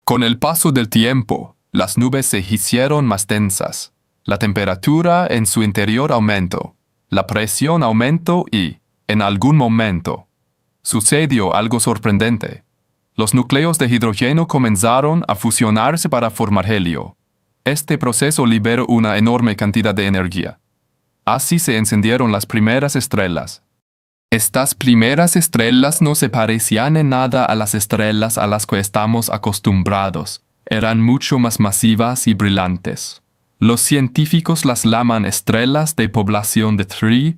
Con el paso del tiempo, las nubes se hicieron más densas. La temperatura en su interior aumentó. La presión aumentó y, en algún momento, sucedió algo sorprendente. Los núcleos de hidrógeno comenzaron a fusionarse para formar helio. Este proceso liberó una enorme cantidad de energía. Así se encendieron las primeras estrellas. Estas primeras estrellas no se parecían en nada a las estrellas a las que estamos acostumbrados. Eran mucho más masivas y brillantes. Los científicos las llaman estrellas de población de Tree.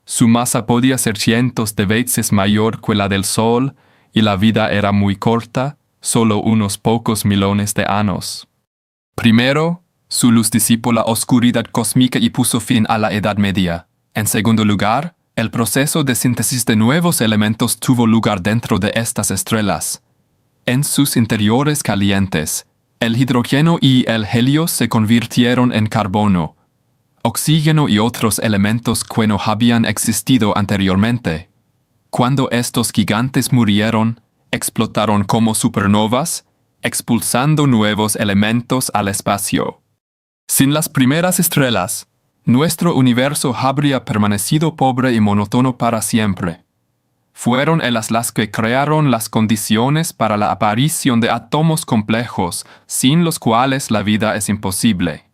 Su masa podía ser cientos de veces mayor que la del Sol, y la vida era muy corta, solo unos pocos millones de años. Primero, su luz disipó la oscuridad cósmica y puso fin a la Edad Media. En segundo lugar, El proceso de síntesis de nuevos elementos tuvo lugar dentro de estas estrellas. En sus interiores calientes, el hidrógeno y el helio se convirtieron en carbono, oxígeno y otros elementos que no habían existido anteriormente. Cuando estos gigantes murieron, explotaron como supernovas, expulsando nuevos elementos al espacio. Sin las primeras estrellas, nuestro universo habría permanecido pobre y monótono para siempre. Fueron ellas las que crearon las condiciones para la aparición de átomos complejos, sin los cuales la vida es imposible.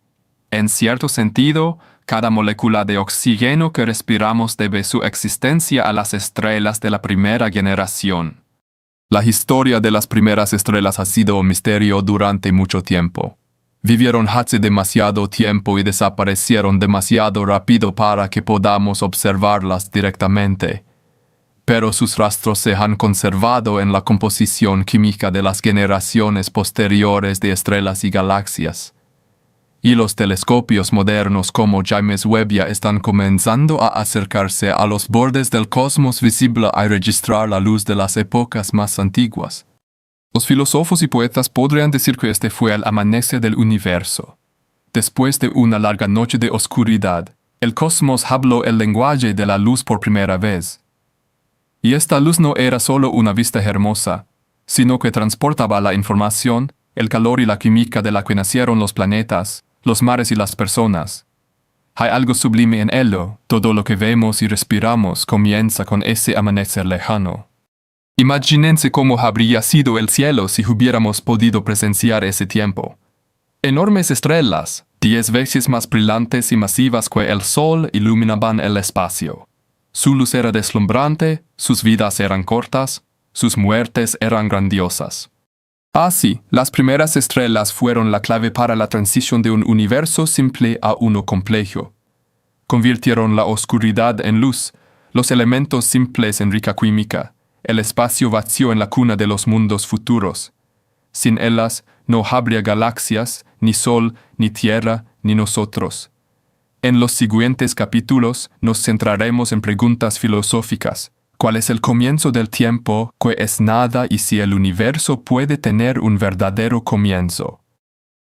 En cierto sentido, cada molécula de oxígeno que respiramos debe su existencia a las estrellas de la primera generación. La historia de las primeras estrellas ha sido un misterio durante mucho tiempo. Vivieron hace demasiado tiempo y desaparecieron demasiado rápido para que podamos observarlas directamente. Pero sus rastros se han conservado en la composición química de las generaciones posteriores de estrellas y galaxias. Y los telescopios modernos como James Webb ya están comenzando a acercarse a los bordes del cosmos visible y registrar la luz de las épocas más antiguas. Los filósofos y poetas podrían decir que este fue el amanecer del universo. Después de una larga noche de oscuridad, el cosmos habló el lenguaje de la luz por primera vez. Y esta luz no era solo una vista hermosa, sino que transportaba la información, el calor y la química de la que nacieron los planetas, los mares y las personas. Hay algo sublime en ello. Todo lo que vemos y respiramos comienza con ese amanecer lejano. Imagínense cómo habría sido el cielo si hubiéramos podido presenciar ese tiempo. Enormes estrellas, 10 veces más brillantes y masivas que el Sol, iluminaban el espacio. Su luz era deslumbrante, sus vidas eran cortas, sus muertes eran grandiosas. Así, las primeras estrellas fueron la clave para la transición de un universo simple a uno complejo. Convirtieron la oscuridad en luz, los elementos simples en rica química, el espacio vacío en la cuna de los mundos futuros. Sin ellas, no habría galaxias, ni sol, ni tierra, ni nosotros. En los siguientes capítulos nos centraremos en preguntas filosóficas. ¿Cuál es el comienzo del tiempo? ¿Qué es nada y si el universo puede tener un verdadero comienzo?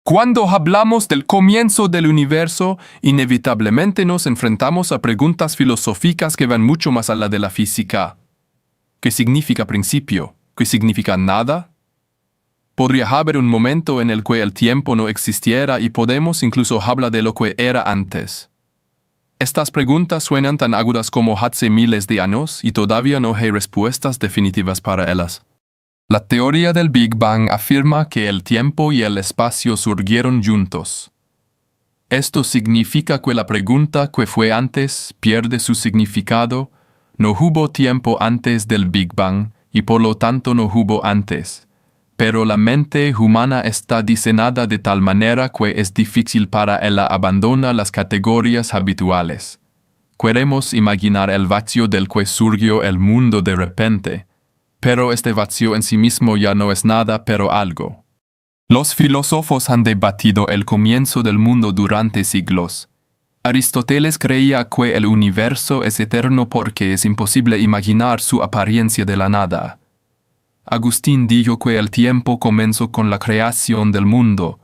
Cuando hablamos del comienzo del universo, inevitablemente nos enfrentamos a preguntas filosóficas que van mucho más allá de la física. ¿Qué significa principio? ¿Qué significa nada? Podría haber un momento en el que el tiempo no existiera y podemos incluso hablar de lo que era antes. Estas preguntas suenan tan agudas como hace miles de años y todavía no hay respuestas definitivas para ellas. La teoría del Big Bang afirma que el tiempo y el espacio surgieron juntos. Esto significa que la pregunta ¿qué fue antes? Pierde su significado. No hubo tiempo antes del Big Bang y por lo tanto no hubo antes. Pero la mente humana está diseñada de tal manera que es difícil para ella abandonar las categorías habituales. Queremos imaginar el vacío del que surgió el mundo de repente, pero este vacío en sí mismo ya no es nada pero algo. Los filósofos han debatido el comienzo del mundo durante siglos. Aristóteles creía que el universo es eterno porque es imposible imaginar su apariencia de la nada. Agustín dijo que el tiempo comenzó con la creación del mundo,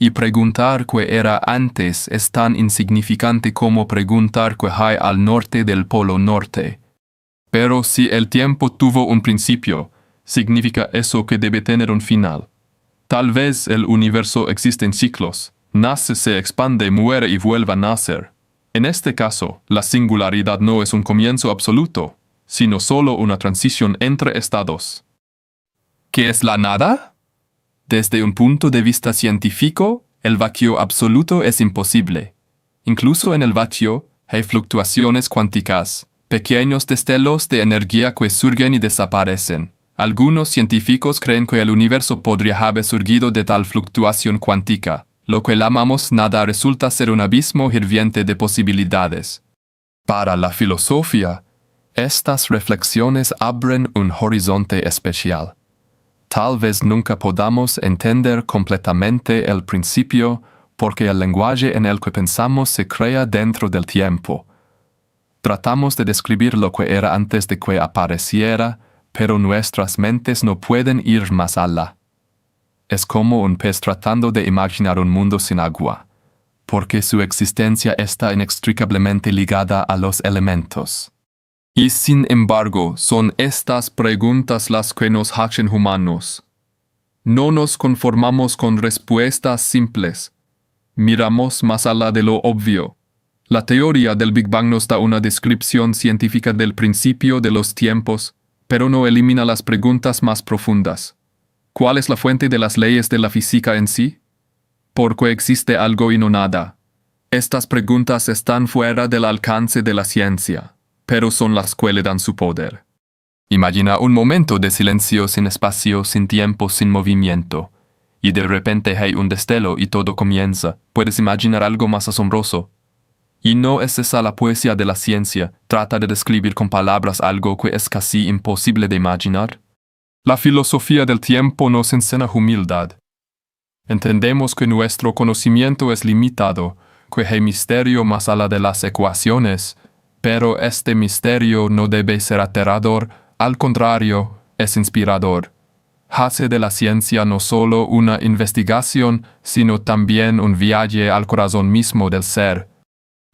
y preguntar qué era antes es tan insignificante como preguntar qué hay al norte del Polo Norte. Pero si el tiempo tuvo un principio, significa eso que debe tener un final. Tal vez el universo existe en ciclos, nace, se expande, muere y vuelve a nacer. En este caso, la singularidad no es un comienzo absoluto, sino solo una transición entre estados. ¿Qué es la nada? Desde un punto de vista científico, el vacío absoluto es imposible. Incluso en el vacío, hay fluctuaciones cuánticas, pequeños destellos de energía que surgen y desaparecen. Algunos científicos creen que el universo podría haber surgido de tal fluctuación cuántica. Lo que llamamos nada resulta ser un abismo hirviente de posibilidades. Para la filosofía, estas reflexiones abren un horizonte especial. Tal vez nunca podamos entender completamente el principio porque el lenguaje en el que pensamos se crea dentro del tiempo. Tratamos de describir lo que era antes de que apareciera, pero nuestras mentes no pueden ir más allá. Es como un pez tratando de imaginar un mundo sin agua, porque su existencia está inextricablemente ligada a los elementos. Y sin embargo, son estas preguntas las que nos hacen humanos. No nos conformamos con respuestas simples. Miramos más allá de lo obvio. La teoría del Big Bang nos da una descripción científica del principio de los tiempos, pero no elimina las preguntas más profundas. ¿Cuál es la fuente de las leyes de la física en sí? ¿Por qué existe algo y no nada? Estas preguntas están fuera del alcance de la ciencia, pero son las que le dan su poder. Imagina un momento de silencio sin espacio, sin tiempo, sin movimiento, y de repente hay un destello y todo comienza. ¿Puedes imaginar algo más asombroso? Y no es esa la poesía de la ciencia, trata de describir con palabras algo que es casi imposible de imaginar. La filosofía del tiempo nos enseña humildad. Entendemos que nuestro conocimiento es limitado, que hay misterio más allá de las ecuaciones, pero este misterio no debe ser aterrador, al contrario, es inspirador. Hace de la ciencia no solo una investigación, sino también un viaje al corazón mismo del ser.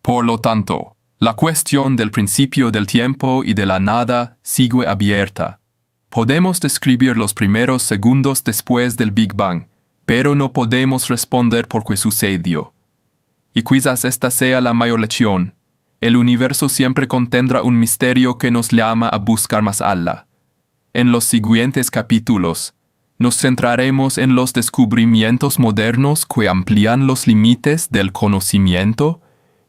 Por lo tanto, la cuestión del principio del tiempo y de la nada sigue abierta. Podemos describir los primeros segundos después del Big Bang, pero no podemos responder por qué sucedió. Y quizás esta sea la mayor lección. El universo siempre contendrá un misterio que nos llama a buscar más allá. En los siguientes capítulos, nos centraremos en los descubrimientos modernos que amplían los límites del conocimiento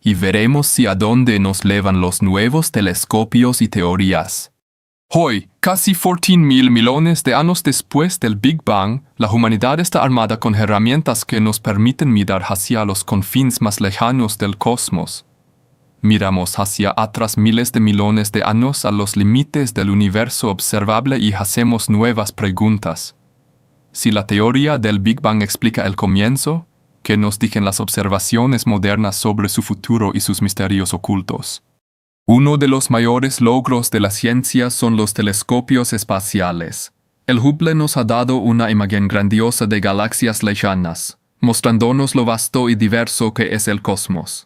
y veremos si a dónde nos llevan los nuevos telescopios y teorías. Hoy, casi 14.000 millones de años después del Big Bang, la humanidad está armada con herramientas que nos permiten mirar hacia los confines más lejanos del cosmos. Miramos hacia atrás miles de millones de años a los límites del universo observable y hacemos nuevas preguntas. Si la teoría del Big Bang explica el comienzo, ¿qué nos dicen las observaciones modernas sobre su futuro y sus misterios ocultos? Uno de los mayores logros de la ciencia son los telescopios espaciales. El Hubble nos ha dado una imagen grandiosa de galaxias lejanas, mostrándonos lo vasto y diverso que es el cosmos.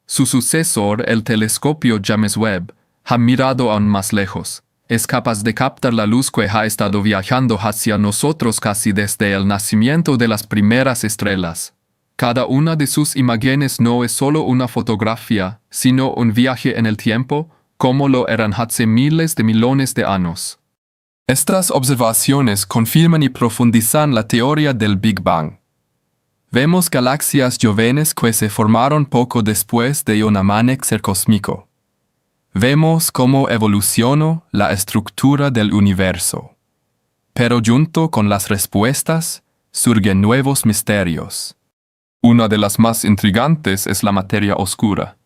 Su sucesor, el telescopio James Webb, ha mirado aún más lejos. Es capaz de captar la luz que ha estado viajando hacia nosotros casi desde el nacimiento de las primeras estrellas. Cada una de sus imágenes no es solo una fotografía, sino un viaje en el tiempo, como lo eran hace miles de millones de años. Estas observaciones confirman y profundizan la teoría del Big Bang. Vemos galaxias jóvenes que se formaron poco después de un amanecer cósmico. Vemos cómo evolucionó la estructura del universo. Pero junto con las respuestas, surgen nuevos misterios. Una de las más intrigantes es la materia oscura.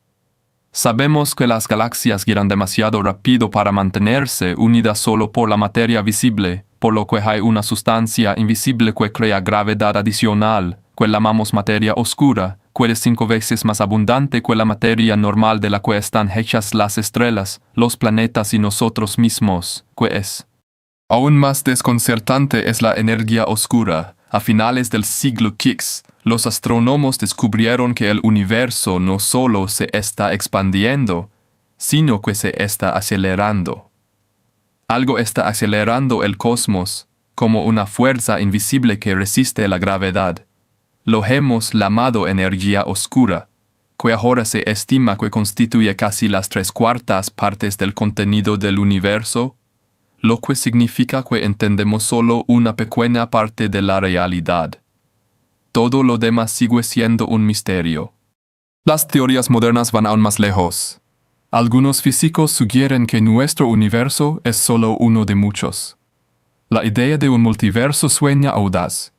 Sabemos que las galaxias giran demasiado rápido para mantenerse unidas solo por la materia visible, por lo que hay una sustancia invisible que crea gravedad adicional, que llamamos materia oscura, que es 5 veces más abundante que la materia normal de la que están hechas las estrellas, los planetas y nosotros mismos, que es. Aún más desconcertante es la energía oscura. A finales del siglo X, los astrónomos descubrieron que el universo no solo se está expandiendo, sino que se está acelerando. Algo está acelerando el cosmos, como una fuerza invisible que resiste la gravedad. Lo hemos llamado energía oscura, que ahora se estima que constituye casi las 3/4 partes del contenido del universo, lo que significa que entendemos solo una pequeña parte de la realidad. Todo lo demás sigue siendo un misterio. Las teorías modernas van aún más lejos. Algunos físicos sugieren que nuestro universo es solo uno de muchos. La idea de un multiverso suena audaz,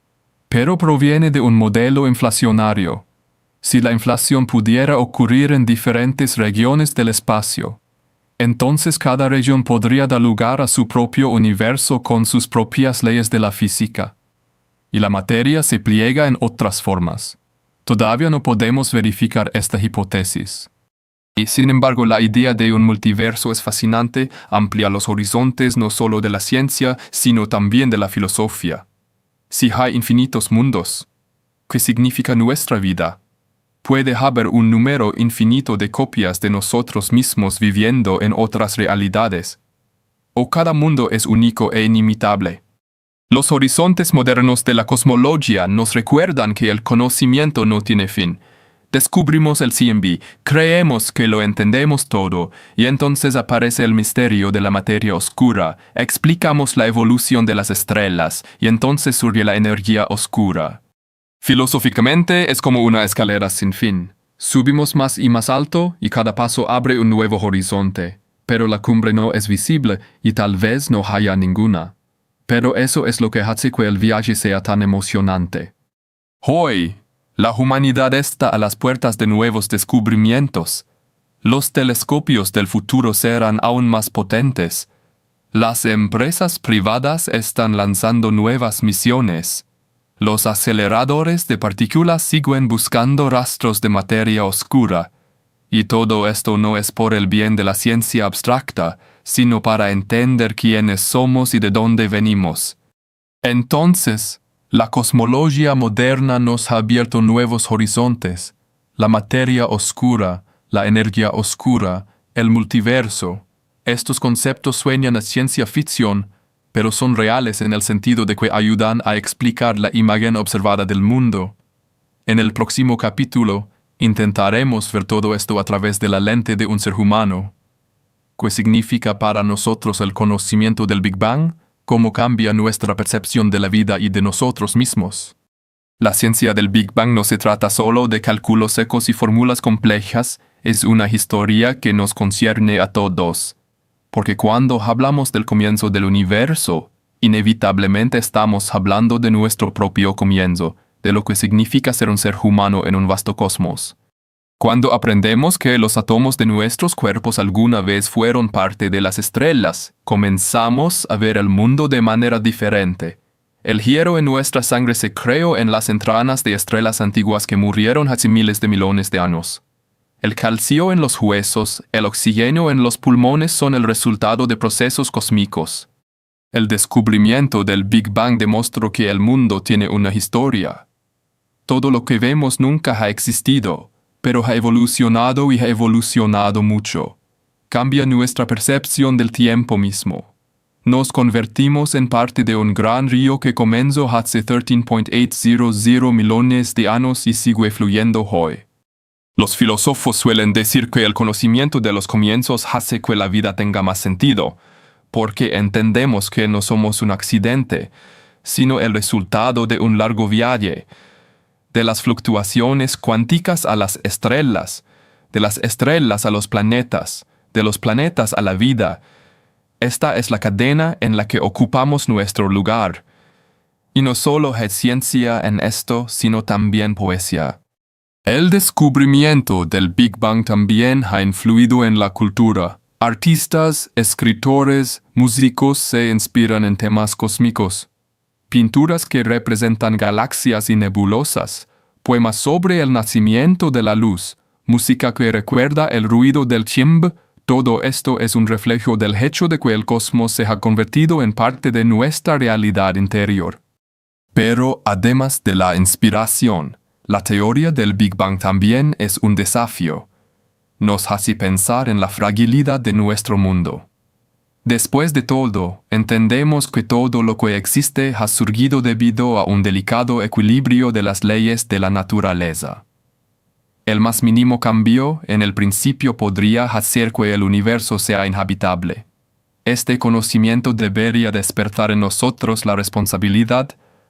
pero proviene de un modelo inflacionario. Si la inflación pudiera ocurrir en diferentes regiones del espacio, entonces cada región podría dar lugar a su propio universo con sus propias leyes de la física. Y la materia se pliega en otras formas. Todavía no podemos verificar esta hipótesis. Y sin embargo, la idea de un multiverso es fascinante, amplía los horizontes no solo de la ciencia, sino también de la filosofía. Si hay infinitos mundos, ¿qué significa nuestra vida? Puede haber un número infinito de copias de nosotros mismos viviendo en otras realidades. O cada mundo es único e inimitable. Los horizontes modernos de la cosmología nos recuerdan que el conocimiento no tiene fin. Descubrimos el CMB, creemos que lo entendemos todo, y entonces aparece el misterio de la materia oscura, explicamos la evolución de las estrellas, y entonces surge la energía oscura. Filosóficamente es como una escalera sin fin. Subimos más y más alto, y cada paso abre un nuevo horizonte, pero la cumbre no es visible, y tal vez no haya ninguna. Pero eso es lo que hace que el viaje sea tan emocionante. Hoy, la humanidad está a las puertas de nuevos descubrimientos. Los telescopios del futuro serán aún más potentes. Las empresas privadas están lanzando nuevas misiones. Los aceleradores de partículas siguen buscando rastros de materia oscura. Y todo esto no es por el bien de la ciencia abstracta, sino para entender quiénes somos y de dónde venimos. Entonces, la cosmología moderna nos ha abierto nuevos horizontes, la materia oscura, la energía oscura, el multiverso. Estos conceptos suenan a ciencia ficción, pero son reales en el sentido de que ayudan a explicar la imagen observada del mundo. En el próximo capítulo, intentaremos ver todo esto a través de la lente de un ser humano. ¿Qué significa para nosotros el conocimiento del Big Bang? ¿Cómo cambia nuestra percepción de la vida y de nosotros mismos? La ciencia del Big Bang no se trata solo de cálculos secos y fórmulas complejas, es una historia que nos concierne a todos. Porque cuando hablamos del comienzo del universo, inevitablemente estamos hablando de nuestro propio comienzo, de lo que significa ser un ser humano en un vasto cosmos. Cuando aprendemos que los átomos de nuestros cuerpos alguna vez fueron parte de las estrellas, comenzamos a ver el mundo de manera diferente. El hierro en nuestra sangre se creó en las entrañas de estrellas antiguas que murieron hace miles de millones de años. El calcio en los huesos, el oxígeno en los pulmones son el resultado de procesos cósmicos. El descubrimiento del Big Bang demostró que el mundo tiene una historia. Todo lo que vemos nunca ha existido, pero ha evolucionado y ha evolucionado mucho. Cambia nuestra percepción del tiempo mismo. Nos convertimos en parte de un gran río que comenzó hace 13.800 millones de años y sigue fluyendo hoy. Los filósofos suelen decir que el conocimiento de los comienzos hace que la vida tenga más sentido, porque entendemos que no somos un accidente, sino el resultado de un largo viaje, de las fluctuaciones cuánticas a las estrellas, de las estrellas a los planetas, de los planetas a la vida. Esta es la cadena en la que ocupamos nuestro lugar. Y no solo hay ciencia en esto, sino también poesía. El descubrimiento del Big Bang también ha influido en la cultura. Artistas, escritores, músicos se inspiran en temas cósmicos. Pinturas que representan galaxias y nebulosas, poemas sobre el nacimiento de la luz, música que recuerda el ruido del chimb, todo esto es un reflejo del hecho de que el cosmos se ha convertido en parte de nuestra realidad interior. Pero además de la inspiración, la teoría del Big Bang también es un desafío. Nos hace pensar en la fragilidad de nuestro mundo. Después de todo, entendemos que todo lo que existe ha surgido debido a un delicado equilibrio de las leyes de la naturaleza. El más mínimo cambio en el principio podría hacer que el universo sea inhabitable. Este conocimiento debería despertar en nosotros la responsabilidad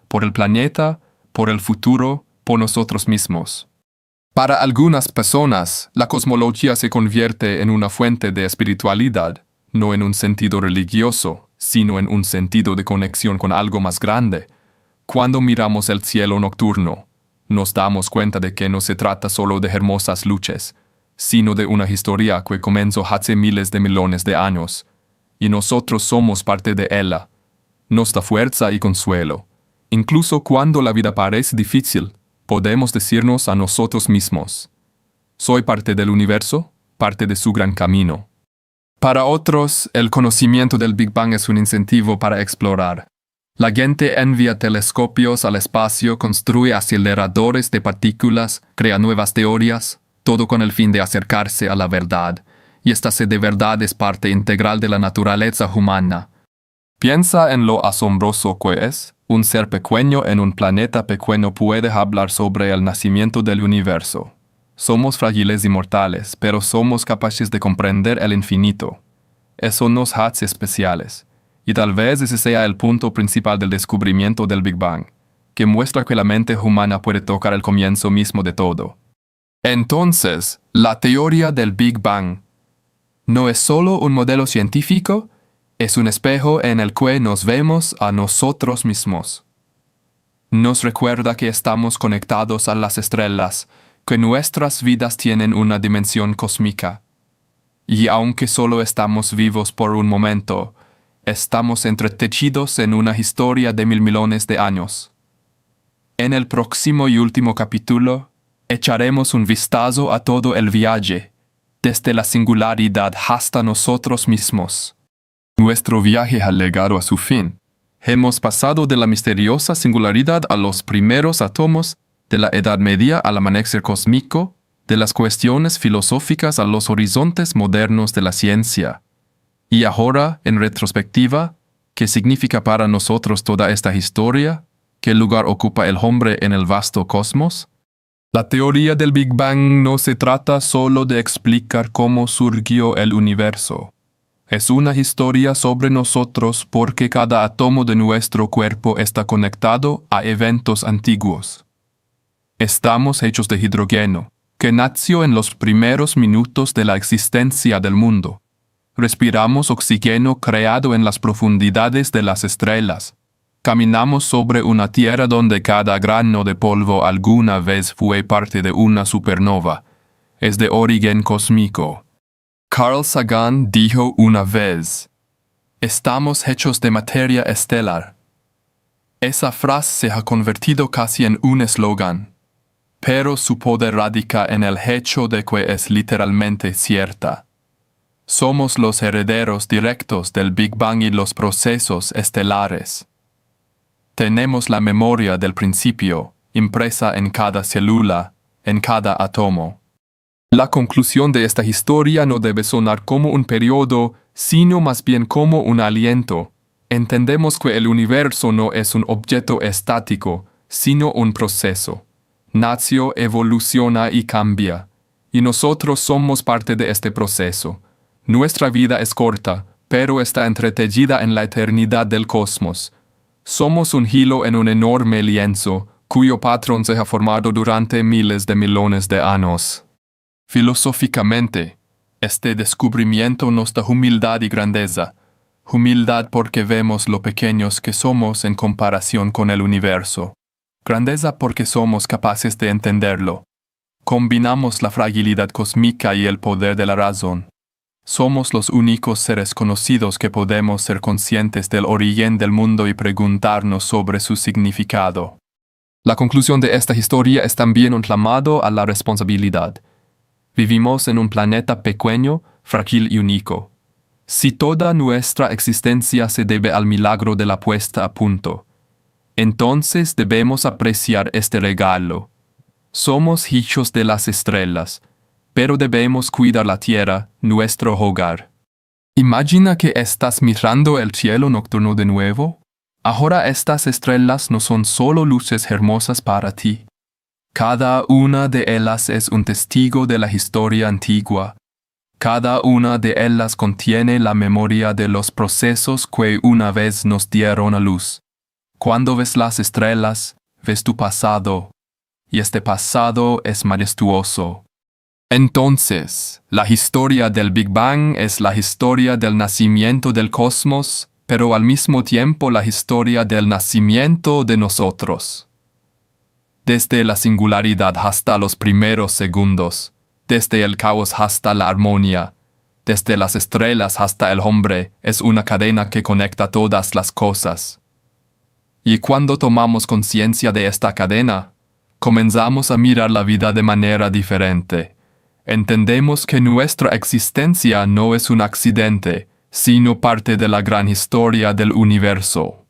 por el planeta, por el futuro, por nosotros mismos. Para algunas personas, la cosmología se convierte en una fuente de espiritualidad, no en un sentido religioso, sino en un sentido de conexión con algo más grande. Cuando miramos el cielo nocturno, nos damos cuenta de que no se trata solo de hermosas luces, sino de una historia que comenzó hace miles de millones de años, y nosotros somos parte de ella. Nos da fuerza y consuelo. Incluso cuando la vida parece difícil, podemos decirnos a nosotros mismos: ¿soy parte del universo? parte de su gran camino. Para otros, el conocimiento del Big Bang es un incentivo para explorar. La gente envía telescopios al espacio, construye aceleradores de partículas, crea nuevas teorías, todo con el fin de acercarse a la verdad. Y esta sed de verdad es parte integral de la naturaleza humana. Piensa en lo asombroso que es. Un ser pequeño en un planeta pequeño puede hablar sobre el nacimiento del universo. Somos frágiles y mortales, pero somos capaces de comprender el infinito. Eso nos hace especiales. Y tal vez ese sea el punto principal del descubrimiento del Big Bang, que muestra que la mente humana puede tocar el comienzo mismo de todo. Entonces, la teoría del Big Bang no es solo un modelo científico, es un espejo en el que nos vemos a nosotros mismos. Nos recuerda que estamos conectados a las estrellas, que nuestras vidas tienen una dimensión cósmica. Y aunque solo estamos vivos por un momento, estamos entretejidos en una historia de 1.000 millones de años. En el próximo y último capítulo, echaremos un vistazo a todo el viaje, desde la singularidad hasta nosotros mismos. Nuestro viaje ha llegado a su fin. Hemos pasado de la misteriosa singularidad a los primeros átomos, de la Edad Media al amanecer cósmico, de las cuestiones filosóficas a los horizontes modernos de la ciencia. Y ahora, en retrospectiva, ¿qué significa para nosotros toda esta historia? ¿Qué lugar ocupa el hombre en el vasto cosmos? La teoría del Big Bang no se trata solo de explicar cómo surgió el universo. Es una historia sobre nosotros porque cada átomo de nuestro cuerpo está conectado a eventos antiguos. Estamos hechos de hidrógeno, que nació en los primeros minutos de la existencia del mundo. Respiramos oxígeno creado en las profundidades de las estrellas. Caminamos sobre una tierra donde cada grano de polvo alguna vez fue parte de una supernova. Es de origen cósmico. Carl Sagan dijo una vez, «Estamos hechos de materia estelar». Esa frase se ha convertido casi en un eslogan, pero su poder radica en el hecho de que es literalmente cierta. Somos los herederos directos del Big Bang y los procesos estelares. Tenemos la memoria del principio, impresa en cada célula, en cada átomo. La conclusión de esta historia no debe sonar como un periodo, sino más bien como un aliento. Entendemos que el universo no es un objeto estático, sino un proceso. Nació, evoluciona y cambia. Y nosotros somos parte de este proceso. Nuestra vida es corta, pero está entretejida en la eternidad del cosmos. Somos un hilo en un enorme lienzo, cuyo patrón se ha formado durante miles de millones de años. Filosóficamente, este descubrimiento nos da humildad y grandeza. Humildad porque vemos lo pequeños que somos en comparación con el universo. Grandeza porque somos capaces de entenderlo. Combinamos la fragilidad cósmica y el poder de la razón. Somos los únicos seres conocidos que podemos ser conscientes del origen del mundo y preguntarnos sobre su significado. La conclusión de esta historia es también un llamado a la responsabilidad. Vivimos en un planeta pequeño, frágil y único. Si toda nuestra existencia se debe al milagro de la puesta a punto, entonces debemos apreciar este regalo. Somos hijos de las estrellas, pero debemos cuidar la tierra, nuestro hogar. Imagina que estás mirando el cielo nocturno de nuevo. Ahora estas estrellas no son solo luces hermosas para ti. Cada una de ellas es un testigo de la historia antigua. Cada una de ellas contiene la memoria de los procesos que una vez nos dieron a luz. Cuando ves las estrellas, ves tu pasado, y este pasado es majestuoso. Entonces, la historia del Big Bang es la historia del nacimiento del cosmos, pero al mismo tiempo la historia del nacimiento de nosotros. Desde la singularidad hasta los primeros segundos, desde el caos hasta la armonía, desde las estrellas hasta el hombre, es una cadena que conecta todas las cosas. Y cuando tomamos conciencia de esta cadena, comenzamos a mirar la vida de manera diferente. Entendemos que nuestra existencia no es un accidente, sino parte de la gran historia del universo.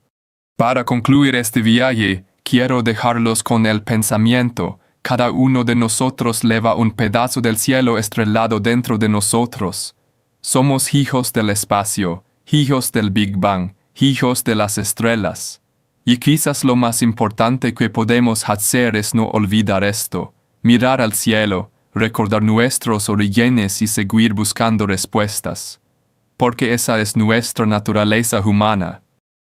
Para concluir este viaje, quiero dejarlos con el pensamiento: cada uno de nosotros lleva un pedazo del cielo estrellado dentro de nosotros. Somos hijos del espacio, hijos del Big Bang, hijos de las estrellas. Y quizás lo más importante que podemos hacer es no olvidar esto: mirar al cielo, recordar nuestros orígenes y seguir buscando respuestas. Porque esa es nuestra naturaleza humana.